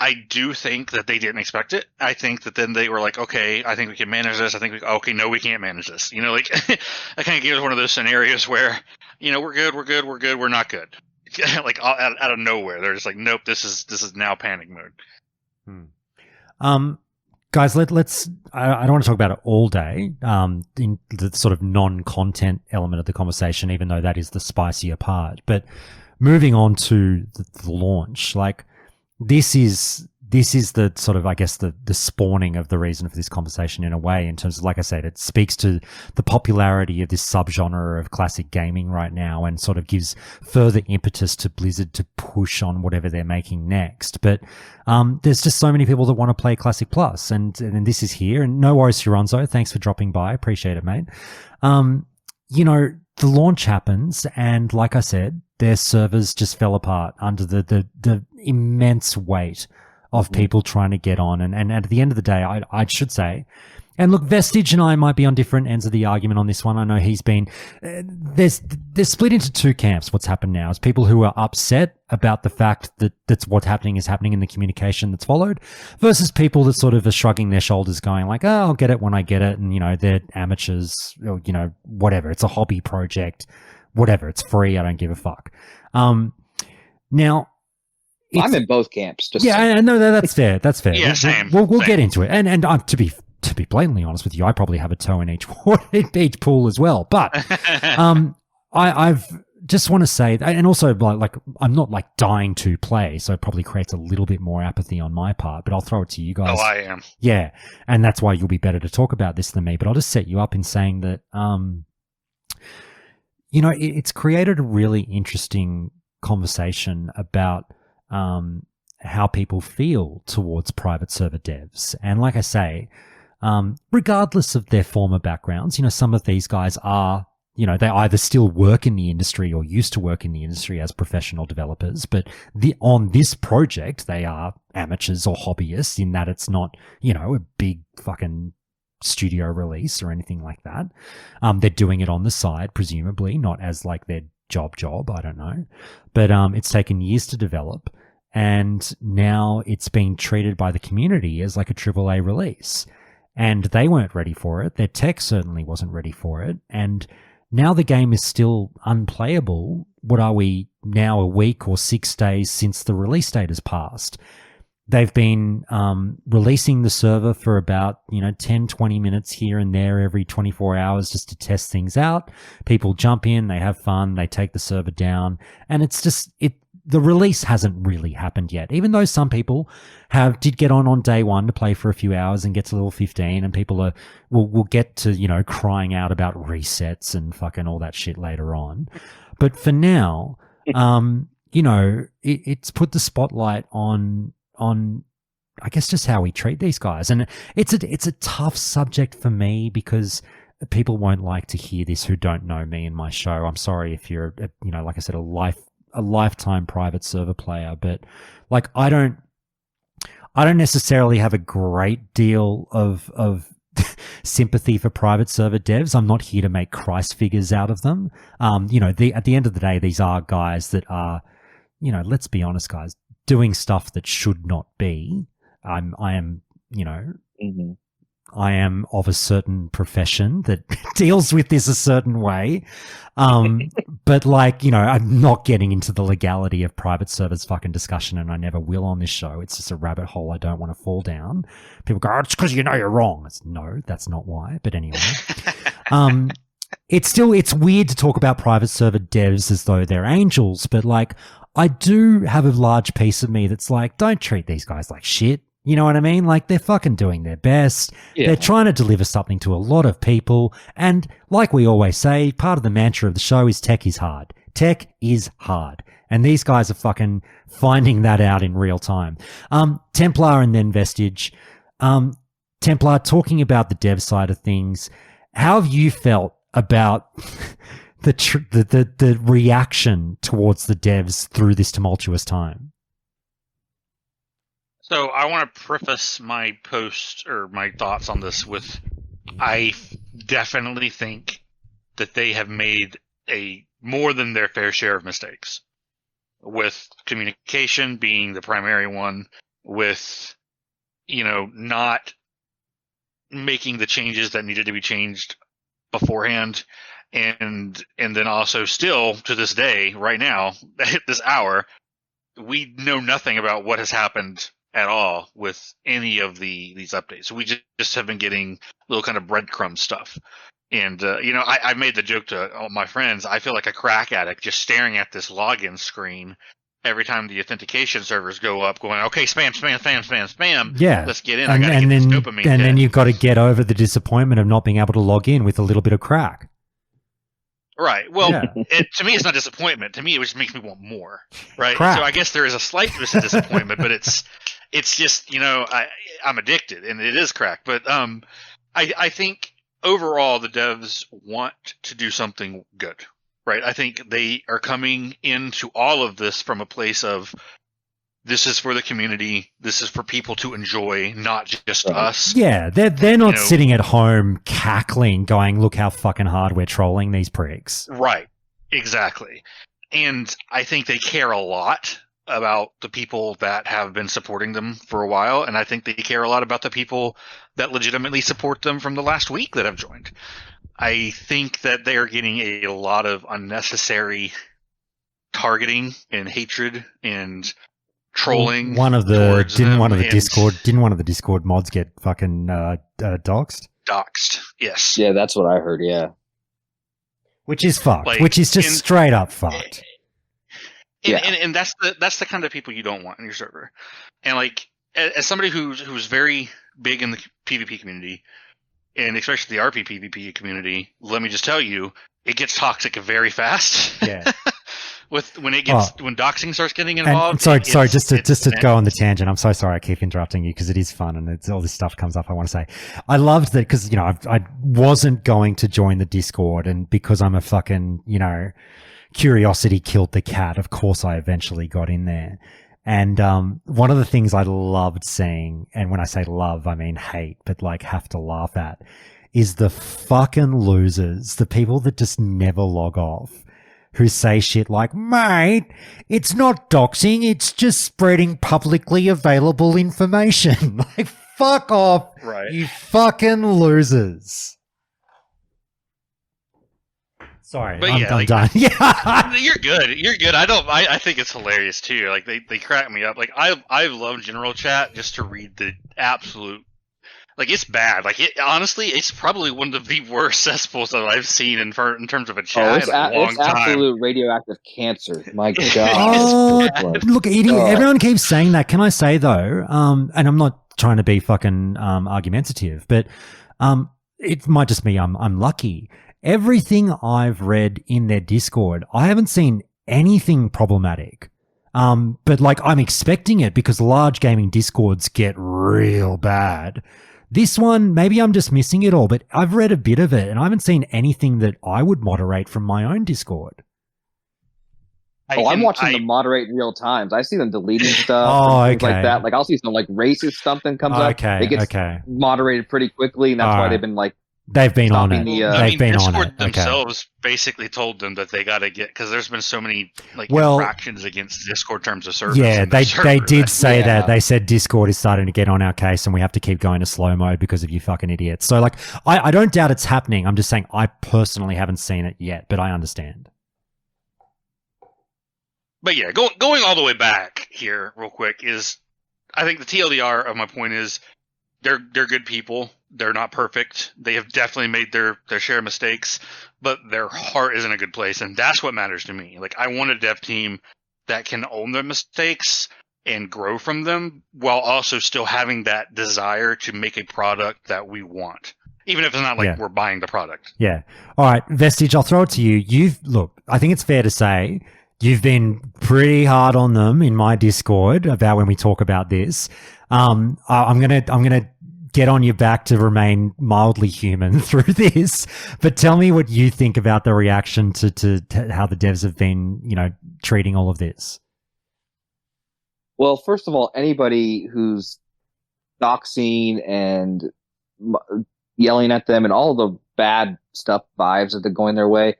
I do think that they didn't expect it. I think that then they were like, okay, I think we can manage this. I think no, we can't manage this. I kind of gave it one of those scenarios where, we're good, we're not good. Like out of nowhere, they're just like, nope, this is now panic mode. Guys, let's. I don't want to talk about it all day. In the sort of non-content element of the conversation, even though that is the spicier part. But moving on to the launch, like this is the sort of, I guess, the spawning of the reason for this conversation in a way, in terms of, like I said, it speaks to the popularity of this subgenre of classic gaming right now and sort of gives further impetus to Blizzard to push on whatever they're making next. But there's just so many people that want to play Classic Plus, and this is here. And no worries, Huronzo. Thanks for dropping by. Appreciate it, mate. The launch happens, and like I said, their servers just fell apart under the immense weight of people trying to get on. And at the end of the day, I should say, and look, Vestige and I might be on different ends of the argument on this one. I know he's been, there's split into two camps. What's happened now is people who are upset about the fact that that's what's happening is happening in the communication that's followed, versus people that sort of are shrugging their shoulders going like, oh, I'll get it when I get it. And, they're amateurs, or, whatever. It's a hobby project, whatever. It's free. I don't give a fuck. Now, I'm in both camps. I know that's fair. That's fair. Yeah, same. We'll get into it. And to be blatantly honest with you, I probably have a toe in each pool as well. But I've just want to say, and also like I'm not like dying to play, so it probably creates a little bit more apathy on my part. But I'll throw it to you guys. Oh, I am. Yeah, and that's why you'll be better to talk about this than me. But I'll just set you up in saying that, it's created a really interesting conversation about how people feel towards private server devs. And like I say, regardless of their former backgrounds, some of these guys are, they either still work in the industry or used to work in the industry as professional developers. But on this project, they are amateurs or hobbyists, in that it's not, a big fucking studio release or anything like that. They're doing it on the side, presumably, not as like their job, I don't know. But it's taken years to develop, and now it's being treated by the community as like a AAA release. And they weren't ready for it. Their tech certainly wasn't ready for it. And now the game is still unplayable. What are we now, a week or 6 days since the release date has passed? They've been releasing the server for about 10, 20 minutes here and there every 24 hours just to test things out. People jump in, they have fun, they take the server down, and it's just the release hasn't really happened yet. Even though some people did get on day one to play for a few hours and get to level 15, and people will get to crying out about resets and fucking all that shit later on. But for now, it's put the spotlight on I guess just how we treat these guys. And it's a tough subject for me because people won't like to hear this who don't know me and my show. I'm sorry if you're like I said, a lifetime private server player, but like I don't necessarily have a great deal of sympathy for private server devs. I'm not here to make Christ figures out of them. At the end of the day, these are guys that are, let's be honest, guys, doing stuff that should not be. I am I am of a certain profession that deals with this a certain way. But I'm not getting into the legality of private servers fucking discussion, and I never will on this show. It's just a rabbit hole I don't want to fall down. People go, it's because you're wrong. No, that's not why. But anyway, it's weird to talk about private server devs as though they're angels, but I do have a large piece of me that's like, don't treat these guys like shit. You know what I mean? Like, they're fucking doing their best. Yeah. They're trying to deliver something to a lot of people. And like we always say, part of the mantra of the show is tech is hard. Tech is hard. And these guys are fucking finding that out in real time. Templar and then Vestige. Templar, talking about the dev side of things, how have you felt about the reaction towards the devs through this tumultuous time? So I want to preface my post or my thoughts on this with, I definitely think that they have made a more than their fair share of mistakes, with communication being the primary one, with, not making the changes that needed to be changed beforehand, and then also still to this day, right now, at this hour, we know nothing about what has happened at all with any of these updates. We just have been getting little kind of breadcrumb stuff. And, I made the joke to all my friends, I feel like a crack addict just staring at this login screen every time the authentication servers go up, going, okay, spam. Yeah. Let's get in. I got to get this dopamine. And then you've got to get over the disappointment of not being able to log in with a little bit of crack. Right. Well, Yeah. to me, it's not disappointment. To me, it just makes me want more. Right. Crack. So I guess there is a slight bit of disappointment, but it's just, I'm addicted, and it is crack. But I think overall the devs want to do something good. Right. I think they are coming into all of this from a place of, this is for the community. This is for people to enjoy, not just us. Yeah, they're not sitting at home cackling, going, "Look how fucking hard we're trolling these pricks." Right, exactly. And I think they care a lot about the people that have been supporting them for a while, and I think they care a lot about the people that legitimately support them from the last week that have joined. I think that they are getting a lot of unnecessary targeting and hatred and trolling. Didn't one of the Discord mods get fucking doxed? Doxed, yes. Yeah, that's what I heard. Yeah, which is fucked. Which is just straight up fucked. And that's the kind of people you don't want in your server. And like, as somebody who's very big in the PvP community, and especially the RP PvP community, let me just tell you, it gets toxic very fast. Yeah. When doxing starts getting involved. And sorry, just to go on the tangent. I'm so sorry I keep interrupting you because it is fun and all this stuff comes up. I want to say, I loved that because I wasn't going to join the Discord, and because I'm a fucking curiosity killed the cat. Of course, I eventually got in there. And one of the things I loved seeing, and when I say love, I mean hate, but like have to laugh at, is the fucking losers, the people that just never log off, who say shit like, "Mate, it's not doxing, it's just spreading publicly available information." Like, fuck off, right? You fucking losers. Sorry, but I'm done. Yeah, you're good. I think it's hilarious too. Like they crack me up. Like I love general chat just to read the absolute. Like, it's bad. Like, honestly, it's probably one of the worst cesspools that I've seen in terms of a chat in a long time. Absolute radioactive cancer. My God. Look, everyone keeps saying that. Can I say, though, and I'm not trying to be fucking argumentative, but it might just be I'm lucky. Everything I've read in their Discord, I haven't seen anything problematic. But, like, I'm expecting it because large gaming Discords get real bad. This one, maybe I'm just missing it all, but I've read a bit of it and I haven't seen anything that I would moderate from my own Discord. I'm watching them moderate in real times. I see them deleting stuff and things like that. Like, I'll see some like racist stuff that comes up. It gets moderated pretty quickly, and that's why they've been like they've been on it. Discord themselves basically told them that they got to get, because there's been so many infractions against Discord terms of service. Yeah, they did say that. They said Discord is starting to get on our case and we have to keep going to slow mode because of you fucking idiots. So like, I don't doubt it's happening. I'm just saying I personally haven't seen it yet, but I understand. But yeah, going all the way back here real quick is, I think the TLDR of my point is, they're good people. They're not perfect. They have definitely made their share of mistakes, but their heart is in a good place, and that's what matters to me. Like, I want a dev team that can own their mistakes and grow from them while also still having that desire to make a product that we want, even if it's not like we're buying the product. Yeah. All right, Vestige, I'll throw it to you. Look, I think it's fair to say you've been pretty hard on them in my Discord about when we talk about this. I'm gonna get on your back to remain mildly human through this, but tell me what you think about the reaction to how the devs have been, treating all of this. Well, first of all, anybody who's doxing and yelling at them and all the bad stuff vibes that are going their way,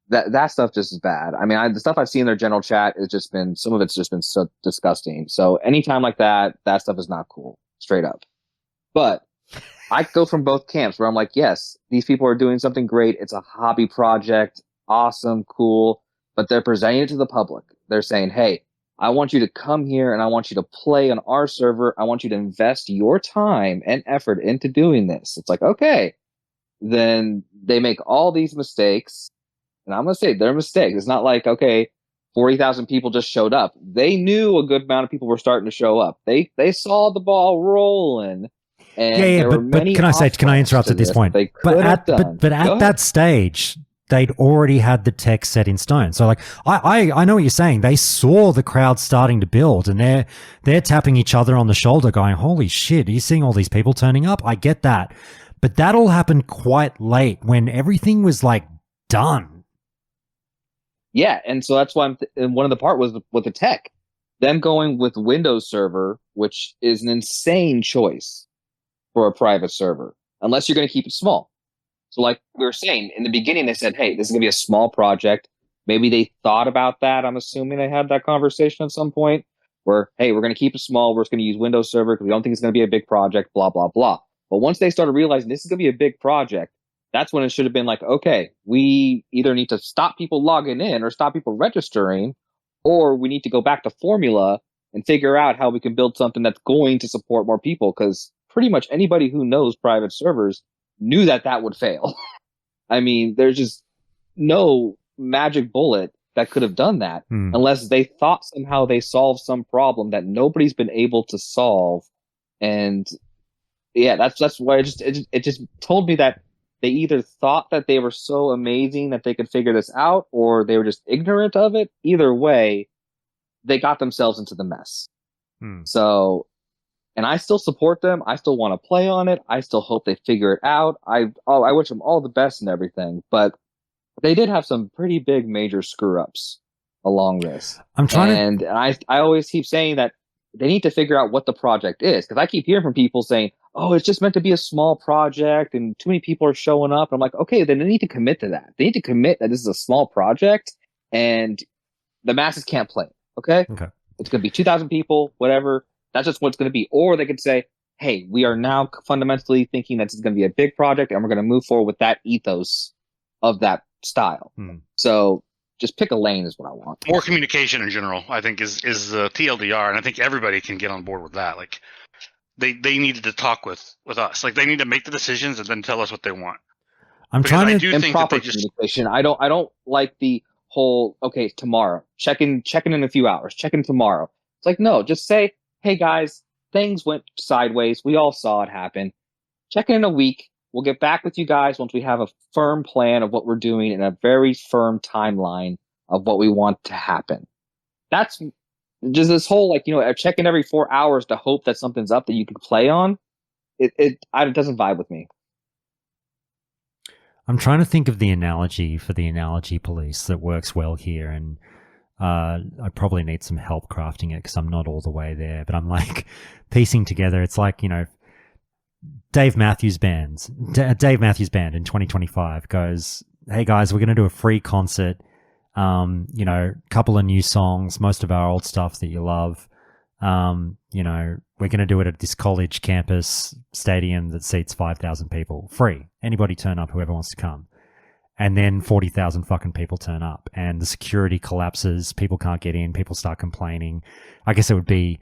that stuff just is bad. I mean, the stuff I've seen in their general chat has just been, some of it's just been so disgusting. So anytime like that stuff is not cool, straight up. But I go from both camps where I'm like, yes, these people are doing something great. It's a hobby project. Awesome, cool. But they're presenting it to the public. They're saying, hey, I want you to come here and I want you to play on our server. I want you to invest your time and effort into doing this. It's like, okay. Then they make all these mistakes. And I'm going to say they're mistakes. It's not like, okay, 40,000 people just showed up. They knew a good amount of people were starting to show up. They saw the ball rolling. And but can I interrupt at this point? But at that stage, they'd already had the tech set in stone. So like, I know what you're saying. They saw the crowd starting to build, and they're tapping each other on the shoulder going, holy shit, are you seeing all these people turning up? I get that. But that all happened quite late when everything was like done. Yeah. And so that's why and one of the part was with the tech, them going with Windows Server, which is an insane choice for a private server, unless you're going to keep it small. So like we were saying, in the beginning, they said, hey, this is going to be a small project. Maybe they thought about that. I'm assuming they had that conversation at some point where, hey, we're going to keep it small. We're just going to use Windows Server because we don't think it's going to be a big project, blah, blah, blah. But once they started realizing this is going to be a big project, that's when it should have been like, okay, we either need to stop people logging in or stop people registering, or we need to go back to formula and figure out how we can build something that's going to support more people, because pretty much anybody who knows private servers knew that would fail. I mean, there's just no magic bullet that could have done that unless they thought somehow they solved some problem that nobody's been able to solve. And yeah, that's why it just told me that they either thought that they were so amazing that they could figure this out, or they were just ignorant of it. Either way, they got themselves into the mess. So, and I still support them. I still want to play on it. I still hope they figure it out. I wish them all the best and everything, but they did have some pretty big major screw ups along this. And I always keep saying that they need to figure out what the project is, because I keep hearing from people saying, oh, it's just meant to be a small project and too many people are showing up. I'm like, okay, then they need to commit to that. They need to commit that this is a small project and the masses can't play. Okay. It's going to be 2,000 people, whatever. That's just what it's going to be. Or they could say, hey, we are now fundamentally thinking that it's going to be a big project and we're going to move forward with that ethos of that style. So just pick a lane is what I want. More communication in general, I think, is the TLDR, and I think everybody can get on board with that. Like, they needed to talk with us. Like, they need to make the decisions and then tell us what they want. I'm because trying I to do think that they just communication. I don't like the whole, okay, tomorrow, check in in a few hours, check in tomorrow. It's like, no, just say, hey guys, things went sideways. We all saw it happen. Check in a week. We'll get back with you guys once we have a firm plan of what we're doing and a very firm timeline of what we want to happen. That's just this whole, like, check in every 4 hours to hope that something's up that you can play on. It doesn't vibe with me. I'm trying to think of the analogy for the analogy police that works well here, and I probably need some help crafting it because I'm not all the way there, but I'm like piecing together. It's like, Dave Matthews Band in 2025 goes, hey guys, we're going to do a free concert. Couple of new songs, most of our old stuff that you love. We're going to do it at this college campus stadium that seats 5,000 people. Free. Anybody turn up, whoever wants to come. And then 40,000 fucking people turn up and the security collapses. People can't get in. People start complaining. I guess it would be,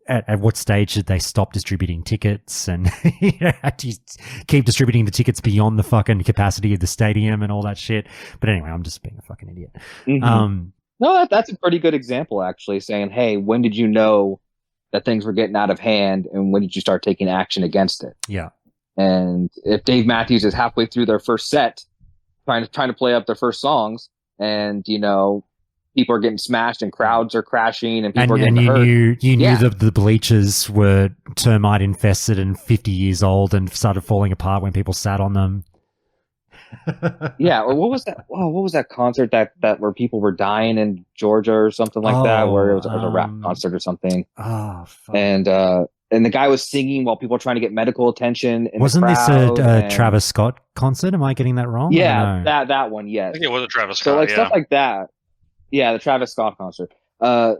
at what stage did they stop distributing tickets and do you keep distributing the tickets beyond the fucking capacity of the stadium and all that shit? But anyway, I'm just being a fucking idiot. No, that's a pretty good example, actually, saying, hey, when did you know that things were getting out of hand, and when did you start taking action against it? Yeah. And if Dave Matthews is halfway through their first set, trying to play up their first songs, and people are getting smashed and crowds are crashing and people are getting hurt. You knew that the bleachers were termite infested and 50 years old and started falling apart when people sat on them. Yeah, or what was that? Wow, what was that concert that where people were dying in Georgia or something like that, where it was a rap concert or something? Oh, fuck. And the guy was singing while people were trying to get medical attention. Wasn't this a Travis Scott concert? Am I getting that wrong? Yeah, that one. Yes, I think it was a Travis Scott. So like stuff like that. Yeah, the Travis Scott concert.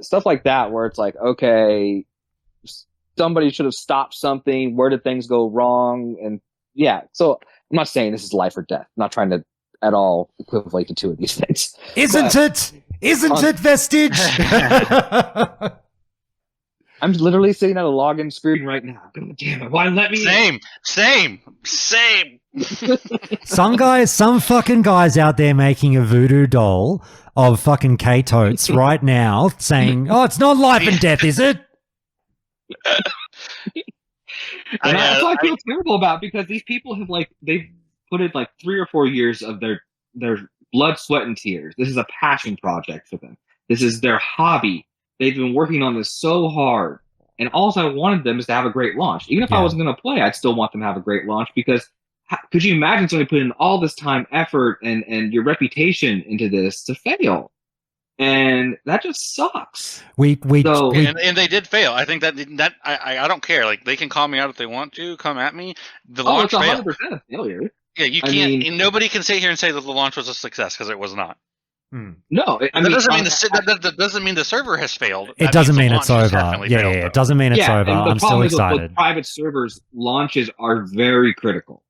Stuff like that, where it's like, okay, somebody should have stopped something. Where did things go wrong? And yeah, so I'm not saying this is life or death. I'm not trying to at all equivalent the two of these things. Isn't it, Vestige? I'm literally sitting at a login screen right now. God damn it! Why let me? Same. Some fucking guys out there making a voodoo doll of fucking K-Totes right now, saying, "Oh, it's not life and death, is it?" And that's what I feel terrible about, because these people have they've put in 3 or 4 years of their blood, sweat, and tears. This is a passion project for them. This is their hobby. They've been working on this so hard, and all I wanted them is to have a great launch. Even if I wasn't going to play, I'd still want them to have a great launch, because could you imagine somebody putting in all this time, effort, and your reputation into this to fail? And that just sucks. And they did fail. I think that I don't care. Like, they can call me out if they want to. Come at me. The launch it's 100% failed. a failure. Yeah, you can't. And nobody can sit here and say that the launch was a success, because it was not. No, that doesn't mean the server has failed. It doesn't mean it's over. Yeah, it doesn't mean it's over. I'm still excited. With private servers, launches are very critical.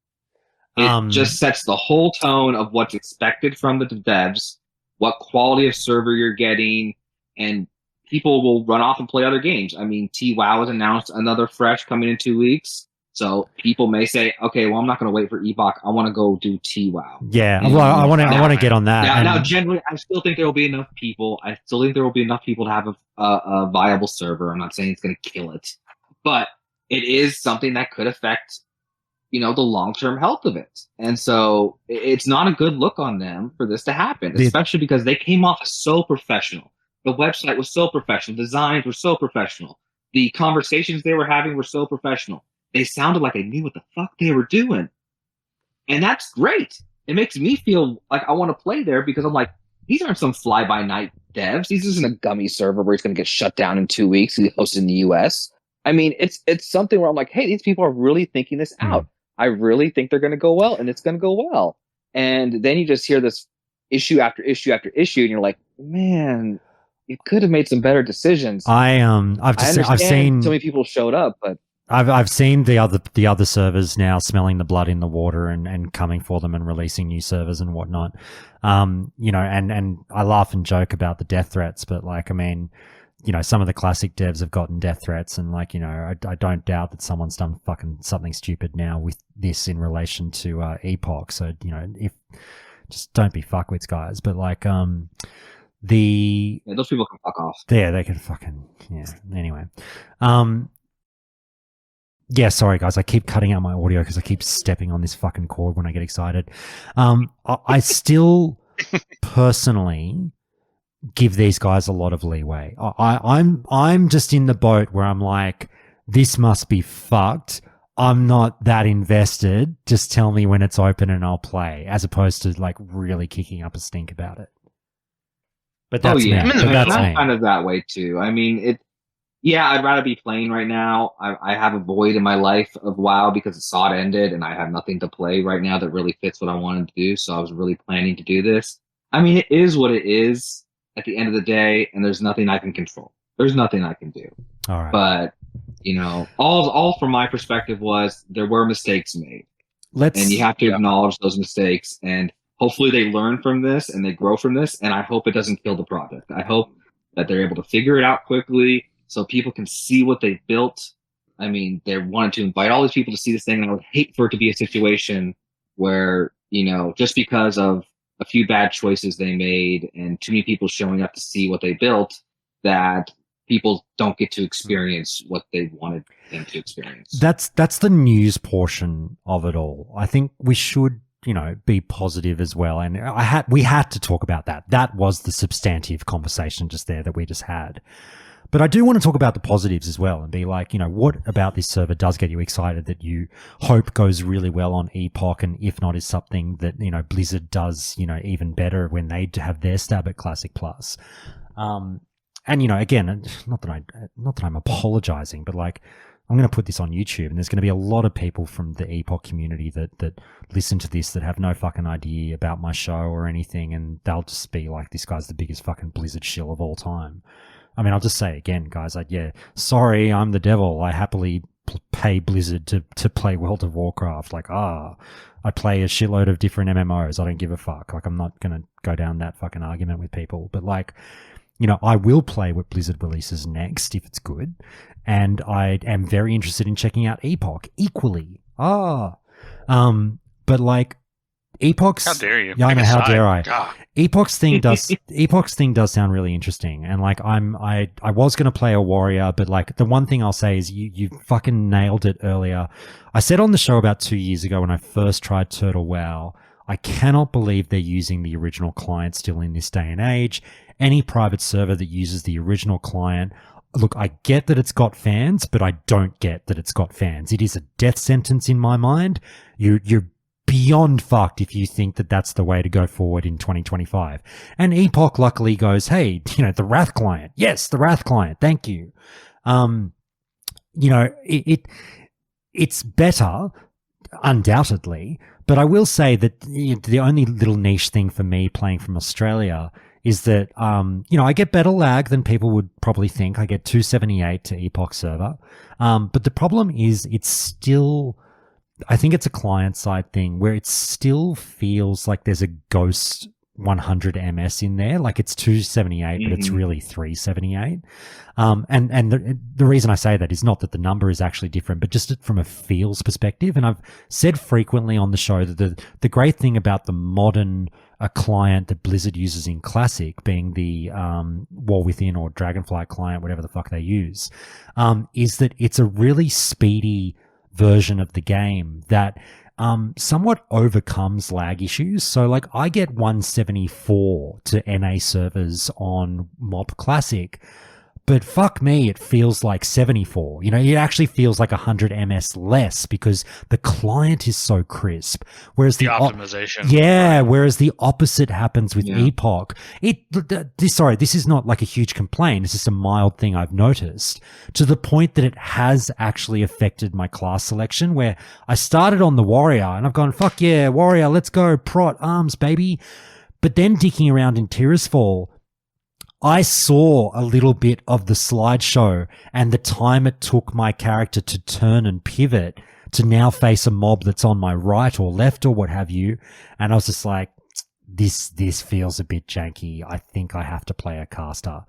It just sets the whole tone of what's expected from the devs, what quality of server you're getting, and people will run off and play other games. I mean, TWoW has announced another fresh coming in 2 weeks. So people may say, okay, well, I'm not going to wait for Epoch. I want to go do TWoW. Yeah, well, I want to get on that. Now, generally, I still think there will be enough people. I still think there will be enough people to have a viable server. I'm not saying it's going to kill it, but it is something that could affect, the long-term health of it. And so it's not a good look on them for this to happen, especially because they came off so professional. The website was so professional. Designs were so professional. The conversations they were having were so professional. They sounded like they knew what the fuck they were doing. And that's great. It makes me feel like I want to play there, because I'm like, these aren't some fly-by-night devs. These isn't a gummy server where it's going to get shut down in 2 weeks and hosted in the US. I mean, it's something where I'm like, hey, these people are really thinking this out. I really think they're going to go well, and it's going to go well. And then you just hear this issue after issue after issue, and you're like, man, you could have made some better decisions. I've seen so many people showed up, but I've seen the other servers now smelling the blood in the water and coming for them and releasing new servers and whatnot. And I laugh and joke about the death threats, but some of the classic devs have gotten death threats, and I don't doubt that someone's done fucking something stupid now with this in relation to Epoch. So if just don't be fuckwits, guys. But those people can fuck off. Yeah, they can fucking Anyway. Yeah, sorry guys, I keep cutting out my audio because I keep stepping on this fucking cord when I get excited. I still personally give these guys a lot of leeway. I'm just in the boat where I'm like, this must be fucked. I'm not that invested. Just tell me when it's open and I'll play, as opposed to really kicking up a stink about it. But that's me. I'm kind of that way too. I mean, I'd rather be playing right now. I have a void in my life of WoW because the SOD ended, and I have nothing to play right now that really fits what I wanted to do. So I was really planning to do this. I mean, it is what it is at the end of the day, and there's nothing I can control. There's nothing I can do. All right. But all from my perspective was there were mistakes made, and you have to acknowledge those mistakes, and hopefully they learn from this and they grow from this. And I hope it doesn't kill the project. I hope that they're able to figure it out quickly, so people can see what they built. I mean, they wanted to invite all these people to see this thing, and I would hate for it to be a situation where, just because of a few bad choices they made and too many people showing up to see what they built that people don't get to experience what they wanted them to experience. That's the news portion of it all. I think we should, be positive as well. And we had to talk about that. That was the substantive conversation just there that we just had. But I do want to talk about the positives as well and be like, what about this server does get you excited that you hope goes really well on Epoch, and if not is something that, Blizzard does, even better when they have their stab at Classic Plus. And, again, not that I'm apologizing, but like, I'm going to put this on YouTube and there's going to be a lot of people from the Epoch community that listen to this that have no fucking idea about my show or anything. And they'll just be like, this guy's the biggest fucking Blizzard shill of all time. I mean, I'll just say again, guys, sorry, I'm the devil. I happily pay Blizzard to play World of Warcraft. I play a shitload of different MMOs. I don't give a fuck. I'm not going to go down that fucking argument with people. But I will play what Blizzard releases next if it's good. And I am very interested in checking out Epoch equally. But Epoch's, how dare you? Yeah, I know, how dare I? God. Epoch's thing does sound really interesting, and I was going to play a warrior, but the one thing I'll say is you fucking nailed it earlier. I said on the show about 2 years ago when I first tried Turtle WoW, I cannot believe they're using the original client still in this day and age. Any private server that uses the original client, look, I get that it's got fans, but I don't get that it's got fans. It is a death sentence in my mind. You're beyond fucked if you think that that's the way to go forward in 2025. And Epoch luckily goes, hey, the Wrath client. Yes, the Wrath client. Thank you. It's better, undoubtedly, but I will say that the only little niche thing for me playing from Australia is that, I get better lag than people would probably think. I get 278 to Epoch server. But the problem is it's still, I think it's a client-side thing where it still feels like there's a ghost 100 ms in there. It's 278, but it's really 378. And the reason I say that is not that the number is actually different, but just from a feels perspective. And I've said frequently on the show that the great thing about the modern client that Blizzard uses in Classic, being the War Within or Dragonflight client, whatever the fuck they use, is that it's a really speedy version of the game that somewhat overcomes lag issues. So I get 174 to NA servers on Mob Classic, but fuck me, it feels like 74. It actually feels like 100 ms less because the client is so crisp. Whereas the optimization. Whereas the opposite happens with Epoch. This is not a huge complaint. It's just a mild thing I've noticed, to the point that it has actually affected my class selection, where I started on the warrior and I've gone, fuck yeah, warrior, let's go, prot, arms, baby. But then dicking around in Tirisfal, I saw a little bit of the slideshow and the time it took my character to turn and pivot to now face a mob that's on my right or left or what have you. And I was just like, this feels a bit janky. I think I have to play a caster.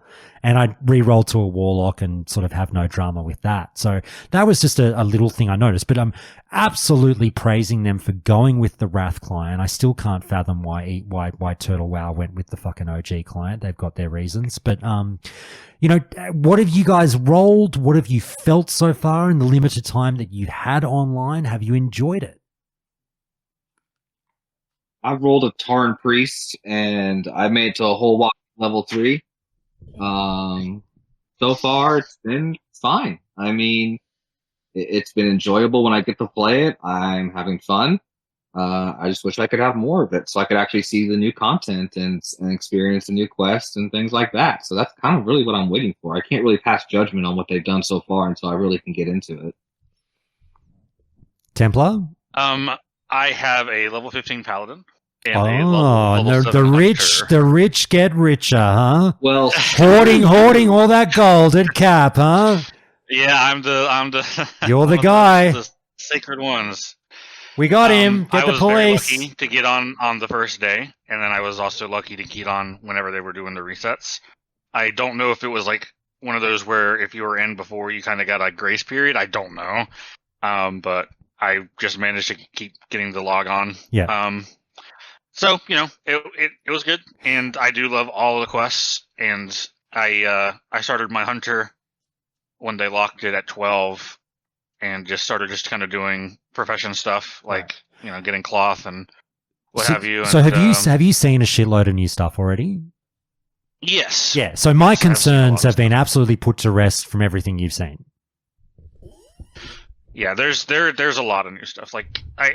And I re-rolled to a warlock and sort of have no drama with that. So that was just a little thing I noticed, but I'm absolutely praising them for going with the Wrath client. I still can't fathom why Turtle WoW went with the fucking OG client. They've got their reasons, but, what have you guys rolled? What have you felt so far in the limited time that you've had online? Have you enjoyed it? I've rolled a Tarn Priest, and I made it to a whole level 3. So far, it's been fine. I mean, it's been enjoyable when I get to play it. I'm having fun. I just wish I could have more of it so I could actually see the new content and experience the new quests and things like that. So that's kind of really what I'm waiting for. I can't really pass judgment on what they've done so far until I really can get into it. Templar? I have a level 15 paladin. And level the rich get richer, huh? Well, hoarding all that gold at Cap, huh? Yeah, I'm the. You're the guy. The sacred ones. We got him. Get the police. I was very lucky to get on the first day, and then I was also lucky to get on whenever they were doing the resets. I don't know if it was one of those where if you were in before, you kind of got a grace period. I don't know, but I just managed to keep getting the log on. Yeah. So it was good, and I do love all of the quests. And I started my hunter when they locked it at 12, and just started kind of doing profession stuff like getting cloth and what have you. So and, have you seen a shitload of new stuff already? Yes. Yeah. So my Yes, I've seen a lot concerns of have been absolutely put to rest from everything you've seen. Yeah, there's a lot of new stuff. Like I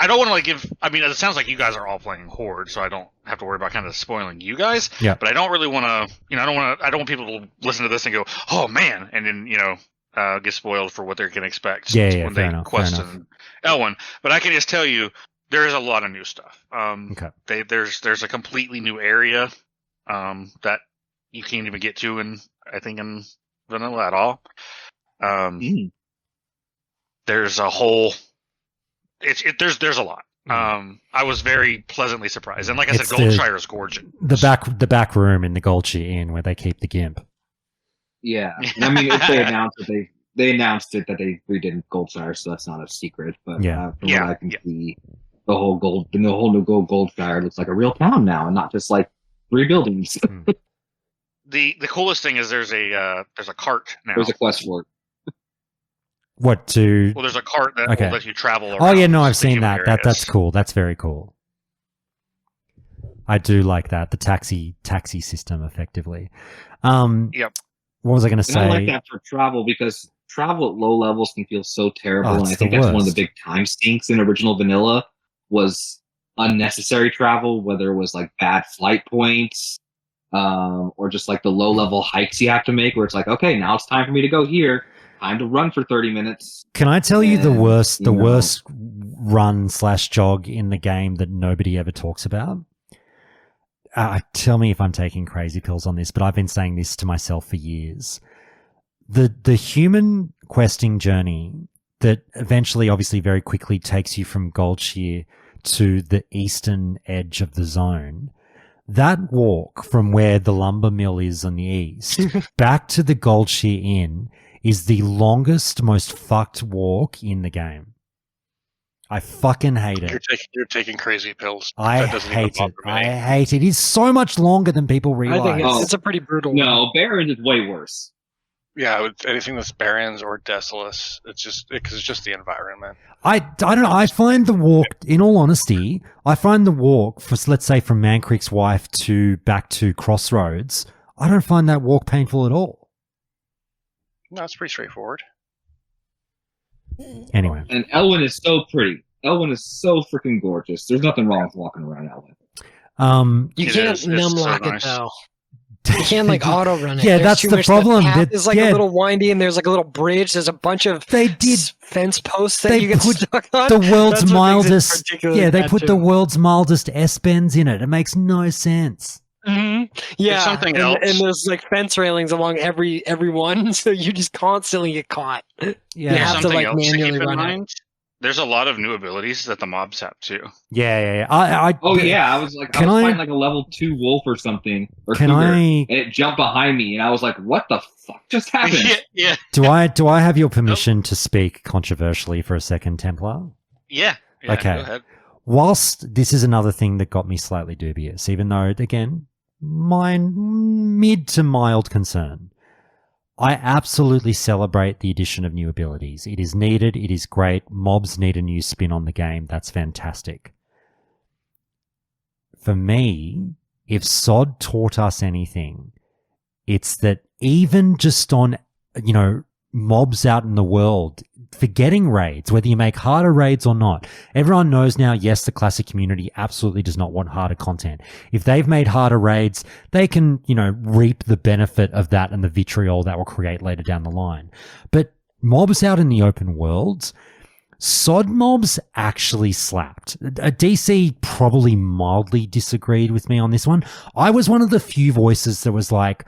don't want to give. I mean, it sounds like you guys are all playing Horde, so I don't have to worry about kind of spoiling you guys. Yeah. But I don't really want to. I don't want people to listen to this and go, "Oh man," and then get spoiled for what they're going to expect when they quest in Elwyn. But I can just tell you, there is a lot of new stuff. Okay. There's a completely new area that you can't even get to in vanilla at all. There's a whole. There's a lot. I was very pleasantly surprised, and like I said, Goldshire is gorgeous. The back room in the Goldshire Inn where they keep the gimp. Yeah, I mean, if they announced it, they announced it that they redid Goldshire, so that's not a secret. But from what I can see, the whole new Goldshire looks like a real town now, and not just like 3 buildings. The coolest thing is there's a cart now. There's a quest for it. What to? Well, there's a cart that will let you travel around. Oh yeah, no, I've seen that. Areas. That's cool. That's very cool. I do like that, the taxi system, effectively. Yep. What was I going to say? I like that for travel because travel at low levels can feel so terrible, and I think that's one of the big time sinks in original vanilla was unnecessary travel, whether it was like bad flight points, or just like the low level hikes you have to make, where it's like, okay, now it's time for me to go here. Time to run for 30 minutes. Can I tell you the worst run/jog in the game that nobody ever talks about? Tell me if I'm taking crazy pills on this, but I've been saying this to myself for years. The human questing journey that eventually, obviously very quickly takes you from Goldshire to the eastern edge of the zone, that walk from where the lumber mill is on the east back to the Goldshire Inn is the longest, most fucked walk in the game. I fucking hate it. You're taking crazy pills. I hate it. I hate it. It's so much longer than people realize. I think it's a pretty brutal No, Barrens is way worse. Yeah, anything that's Barrens or Desolus, it's just the environment. I don't know. I find the walk, in all honesty, for, let's say, from Mancreek's Wife back to Crossroads, I don't find that walk painful at all. No, it's pretty straightforward. Anyway. And Elwyn is so pretty. Elwyn is so freaking gorgeous. There's nothing wrong with walking around Elwyn. You can't numb lock it though. You can't like auto run it. Yeah, that's the problem. The path is like a little windy, and there's like a little bridge. There's a bunch of fence posts that you get stuck on. The world's mildest. Yeah, they put the world's mildest S bends in it. It makes no sense. Mm-hmm. Yeah, there's something else. And there's like fence railings along every one, so you just constantly get caught. Yeah, you have to like manually run it. There's a lot of new abilities that the mobs have too. Yeah. I was fighting like a level 2 wolf or something, and it jumped behind me, and I was like, "What the fuck just happened?" Yeah. Do I have your permission to speak controversially for a second, Templar? Yeah. Okay. Go ahead. Whilst this is another thing that got me slightly dubious, even though, again, my mid to mild concern, I absolutely celebrate the addition of new abilities. It is needed. It is great. Mobs need a new spin on the game. That's fantastic. For me, if SOD taught us anything, it's that even just on, mobs out in the world, forgetting raids, whether you make harder raids or not. Everyone knows now, yes, the classic community absolutely does not want harder content. If they've made harder raids, they can, reap the benefit of that and the vitriol that will create later down the line. But mobs out in the open worlds, SOD mobs actually slapped. DC probably mildly disagreed with me on this one. I was one of the few voices that was like,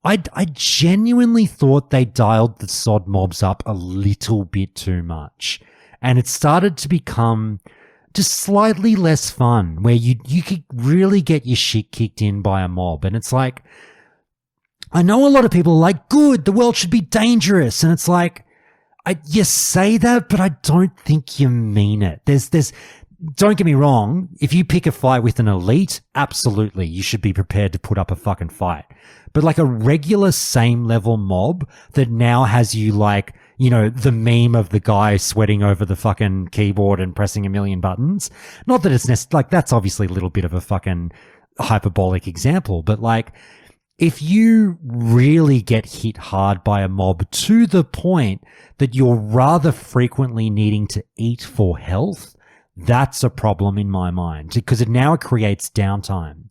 I genuinely thought they dialed the SOD mobs up a little bit too much. And it started to become just slightly less fun, where you could really get your shit kicked in by a mob. And it's like, I know a lot of people are like, good, the world should be dangerous. And it's like, you say that, but I don't think you mean it. don't get me wrong, if you pick a fight with an elite, absolutely, you should be prepared to put up a fucking fight. But like a regular same level mob that now has you like, you know, the meme of the guy sweating over the fucking keyboard and pressing a million buttons. Not that it's like, that's obviously a little bit of a fucking hyperbolic example, but like, if you really get hit hard by a mob to the point that you're rather frequently needing to eat for health, that's a problem in my mind, because it now creates downtime.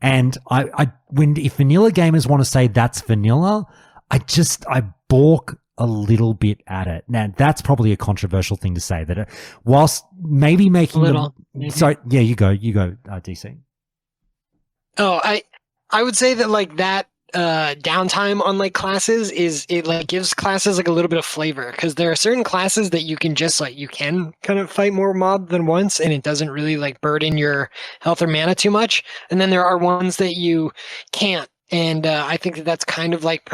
And if vanilla gamers want to say that's vanilla, I balk a little bit at it. Now, that's probably a controversial thing to say, that whilst maybe making them. Sorry, yeah, you go, DC. Oh, I would say that like that downtime on like classes it like gives classes like a little bit of flavor, because there are certain classes that you can just like you can kind of fight more mob than once and it doesn't really like burden your health or mana too much, and then there are ones that you can't. And I think that that's kind of like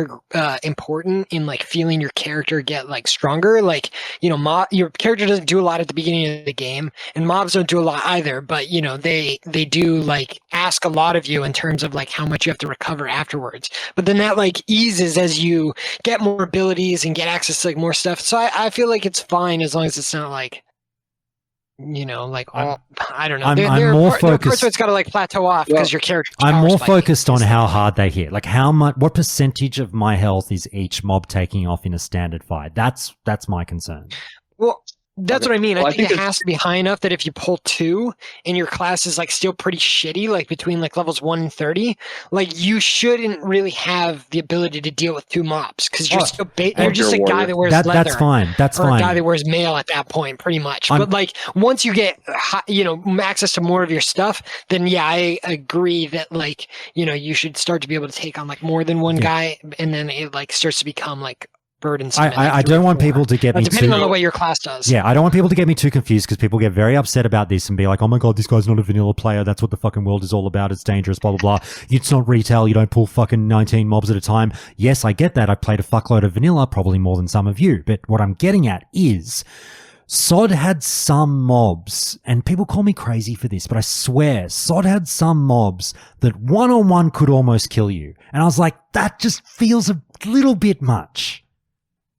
important in like feeling your character get like stronger. Like, you know, your character doesn't do a lot at the beginning of the game, and mobs don't do a lot either. But you know, they do like ask a lot of you in terms of like how much you have to recover afterwards. But then that like eases as you get more abilities and get access to like more stuff. So I feel like it's fine as long as it's not like, you know, like all, I don't know. I'm more focused. It's got to like plateau off because your character. I'm more focused on how hard they hit. Like what percentage of my health is each mob taking off in a standard fight? That's my concern. Well, that's what I mean. I think it has to be high enough that if you pull 2 and your class is like still pretty shitty, like between like levels 1 and 30, like you shouldn't really have the ability to deal with 2 mobs, because you're still you're just a guy that wears leather. That's fine. That's fine. Or a guy that wears mail at that point, pretty much. But like once you get you know, access to more of your stuff, then yeah, I agree that like, you know, you should start to be able to take on like more than one guy, and then it like starts to become like burdensome. I don't want people to get me depending on the way your class does. Yeah, I don't want people to get me too confused, because people get very upset about this and be like, oh my god, this guy's not a vanilla player. That's what the fucking world is all about. It's dangerous, blah, blah, blah. It's not retail. You don't pull fucking 19 mobs at a time. Yes, I get that. I played a fuckload of vanilla, probably more than some of you. But what I'm getting at is SOD had some mobs, and people call me crazy for this, but I swear SOD had some mobs that one-on-one could almost kill you. And I was like, that just feels a little bit much.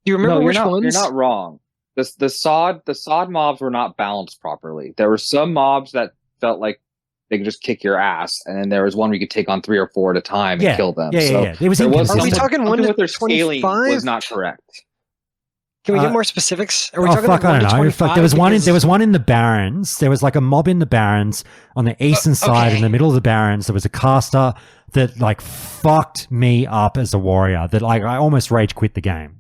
Do you remember which ones? You're not wrong. The sod mobs were not balanced properly. There were some mobs that felt like they could just kick your ass, and then there was one where you could take on 3 or 4 at a time and kill them. Yeah. It was Are we talking 1 to with their scaling 25? was not correct. Can we get more specifics? Are we talking fuck, I don't know. Fuck, there was one in the Barrens. There was like a mob in the Barrens on the eastern side, in the middle of the Barrens. There was a caster that like fucked me up as a warrior. That like I almost rage quit the game.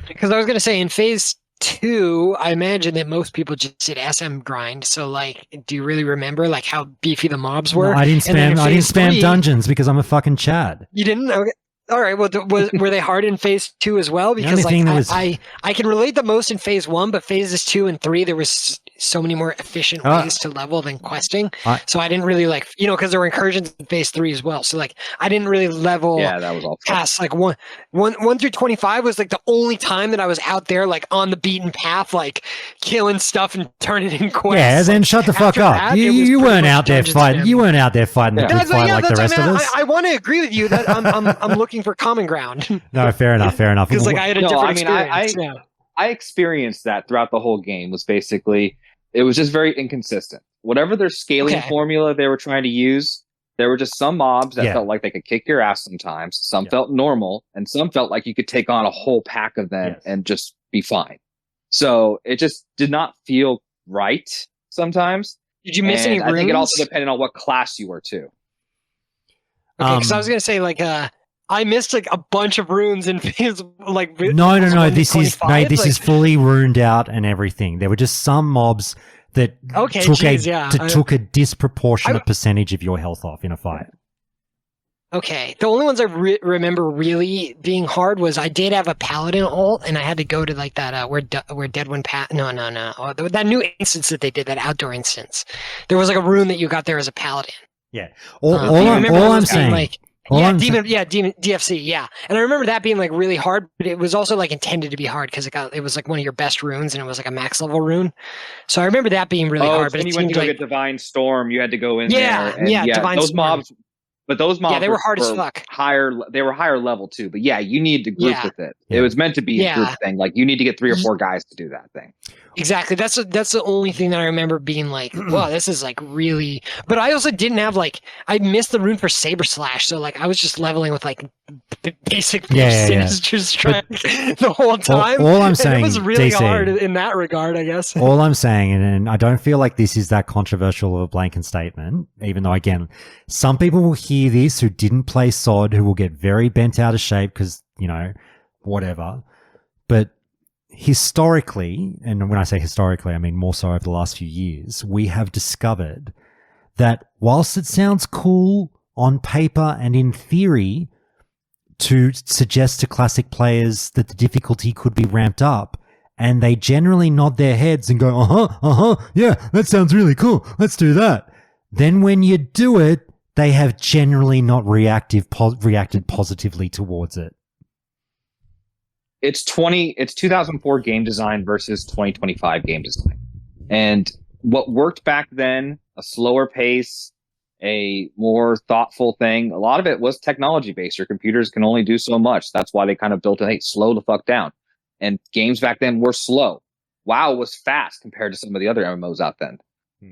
Because I was going to say, in phase 2, I imagine that most people just did SM grind. So, like, do you really remember like how beefy the mobs were? No, I didn't spam dungeons because I'm a fucking Chad. You didn't? Okay. All right. Well, were they hard in phase 2 as well? Because like I can relate the most in phase 1, but phases 2 and 3 there was so many more efficient ways to level than questing. So I didn't really like, you know, because there were incursions in phase 3 as well. So like I didn't really level. Yeah, that was all past like 1 through 25 was like the only time that I was out there like on the beaten path, like killing stuff and turning in quests. Yeah, then shut the fuck up. You weren't out there fighting. You weren't out there fighting the good fight like the rest of us. I want to agree with you that I'm looking for common ground. No, fair enough. Because like I had a different experience. I experienced that throughout the whole game. Was basically it was just very inconsistent. Whatever their scaling formula they were trying to use, there were just some mobs that felt like they could kick your ass sometimes. Some felt normal, and some felt like you could take on a whole pack of them and just be fine. So it just did not feel right sometimes. Did you miss any runes? I think it also depended on what class you were too. Okay, because I was gonna say like I missed like a bunch of runes in phase like no. This is fully runed out and everything. There were just some mobs that took a disproportionate percentage of your health off in a fight. Okay, the only ones I remember really being hard was I did have a paladin ult, and I had to go to like that where Deadwind that new instance that they did, that outdoor instance. There was like a rune that you got there as a paladin. Yeah, all I'm saying. Demon DFC, yeah. And I remember that being like really hard, but it was also like intended to be hard because it was like one of your best runes and it was like a max level rune. So I remember that being really hard. But when you went to go get Divine Storm, you had to go in there. And Divine those Storm. mobs. But those mobs they were hard as fuck. They were higher level too. But yeah, you need to group with it. It was meant to be a group thing. Like you need to get 3 or 4 guys to do that thing. Exactly. That's the only thing that I remember being like, wow, this is like really. But I also didn't have like I missed the rune for Saber Slash, so like I was just leveling with like basic Sinister Strike the whole time. All I'm saying, it was really DC, hard in that regard, I guess. All I'm saying, and I don't feel like this is that controversial of a blanket statement, even though again, some people will hear this who didn't play SOD, who will get very bent out of shape because whatever, but. Historically, and when I say historically, I mean more so over the last few years, we have discovered that whilst it sounds cool on paper and in theory to suggest to classic players that the difficulty could be ramped up, and they generally nod their heads and go, yeah, that sounds really cool, let's do that. Then when you do it, they have generally not reacted positively towards it. It's 2004 game design versus 2025 game design. And what worked back then, a slower pace, a more thoughtful thing, a lot of it was technology based. Your computers can only do so much. That's why they kind of built it, hey, slow the fuck down. And games back then were slow. WoW was fast compared to some of the other MMOs out then.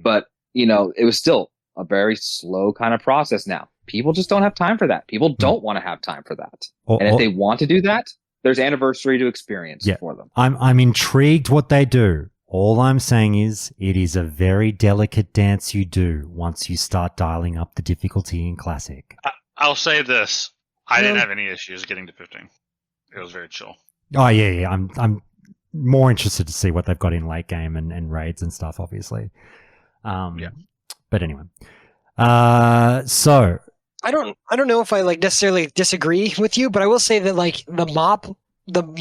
But, it was still a very slow kind of process now. People just don't have time for that. People don't want to have time for that. And if they want to do that, there's anniversary to experience for them. I'm intrigued what they do. All I'm saying is it is a very delicate dance you do once you start dialing up the difficulty in Classic. I'll say this. I didn't have any issues getting to 15. It was very chill. Oh, yeah. I'm more interested to see what they've got in late game and raids and stuff, obviously. But anyway. So... I don't know if I like necessarily disagree with you, but I will say that like the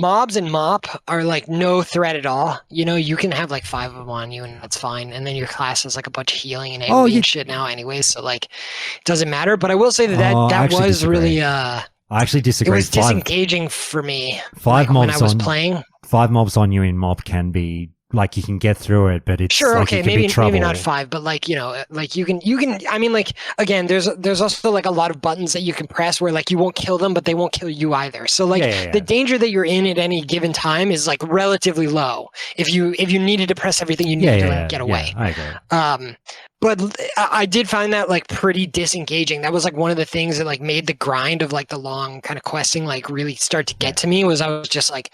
mobs in MOP are like no threat at all. You can have like 5 of them on you and that's fine. And then your class has like a bunch of healing and AoE and shit now anyway. So like it doesn't matter. But I will say that was disagree. Really I actually disagree. It was disengaging for me. 5 mobs when I was playing. 5 mobs on you in MOP can be like you can get through it, but it's sure, like okay, it can be trouble. Maybe not 5, but like like you can. I mean, like again, there's also like a lot of buttons that you can press where like you won't kill them, but they won't kill you either. So like the danger that you're in at any given time is like relatively low. If you needed to press everything, you need to get away. I agree. But I did find that like pretty disengaging. That was like one of the things that like made the grind of like the long kind of questing like really start to get to me. Was I was just like,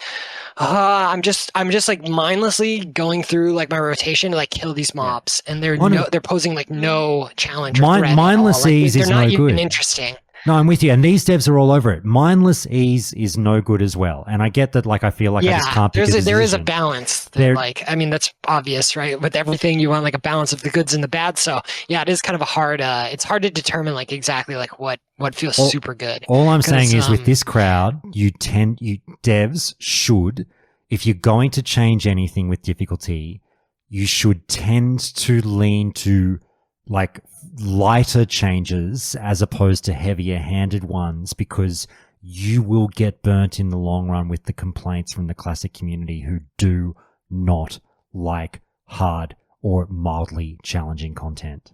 I'm just like mindlessly going through like my rotation to like kill these mobs, and they're posing like no challenge. Or threat mindless ease is no good. They're not even interesting. No, I'm with you. And these devs are all over it. Mindless ease is no good as well. And I get that, like, I feel like I just can't pick there is a balance. That's obvious, right? With everything, you want like a balance of the goods and the bad. So yeah, it is kind of a hard, it's hard to determine like exactly like what feels super good. All I'm saying is with this crowd, devs should, if you're going to change anything with difficulty, you should tend to lean to like lighter changes as opposed to heavier handed ones, because you will get burnt in the long run with the complaints from the classic community who do not like hard or mildly challenging content.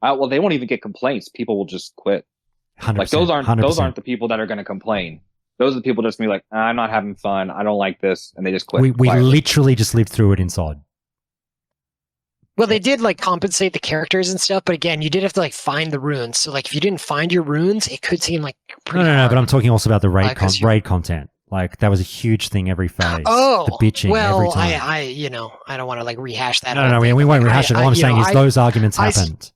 Well, they won't even get complaints. People will just quit. 100%, like those aren't 100%. the people that are going to complain. Those are the people just be like, I'm not having fun. I don't like this, and they just quit. We literally just lived through it inside. Well, they did like compensate the characters and stuff, but again, you did have to like find the runes. So like if you didn't find your runes, it could seem like pretty hard. But I'm talking also about the raid content. Like that was a huge thing every phase. Oh, the bitching every time. I don't want to like rehash that. No, we won't rehash it. All I'm saying is those arguments happened.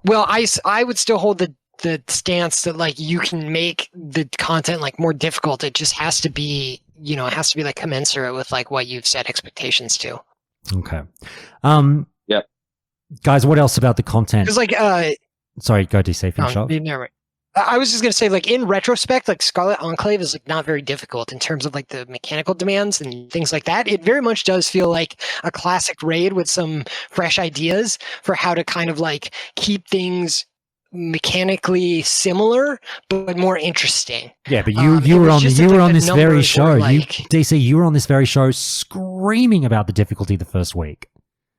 I would still hold the stance that like you can make the content like more difficult. It just has to be, it has to be like commensurate with like what you've set expectations to. Okay. Guys, what else about the content? Because like, sorry, go DC, finish up. I was just gonna say, like in retrospect, like Scarlet Enclave is like not very difficult in terms of like the mechanical demands and things like that. It very much does feel like a classic raid with some fresh ideas for how to kind of like keep things mechanically similar but more interesting. Yeah, but you were on this very show. DC, you were on this very show screaming about the difficulty the first week.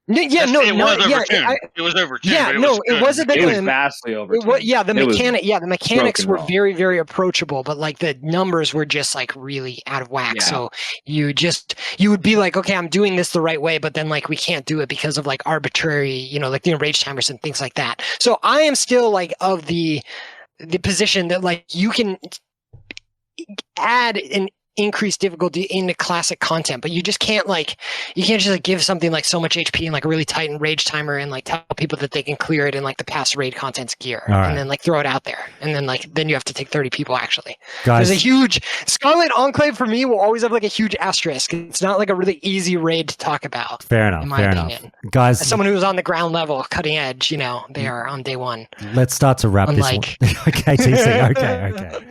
It was overtuned. Yeah, it wasn't that it was vastly overtuned. The mechanics were very, very approachable, but like the numbers were just like really out of whack. Yeah. So you would be like, okay, I'm doing this the right way, but then like we can't do it because of like arbitrary, like the rage timers and things like that. So I am still like of the position that like you can add an increased difficulty into classic content, but you just can't just like give something like so much HP and like a really tightened rage timer and like tell people that they can clear it in like the past raid content's gear and then like throw it out there and then you have to take 30 people actually. Guys, there's a huge Scarlet Enclave for me will always have like a huge asterisk. It's not like a really easy raid to talk about. Fair enough. In my opinion. Guys, as someone who was on the ground level, cutting edge, they are on day one. Let's start to wrap this one. Okay, TC. Okay.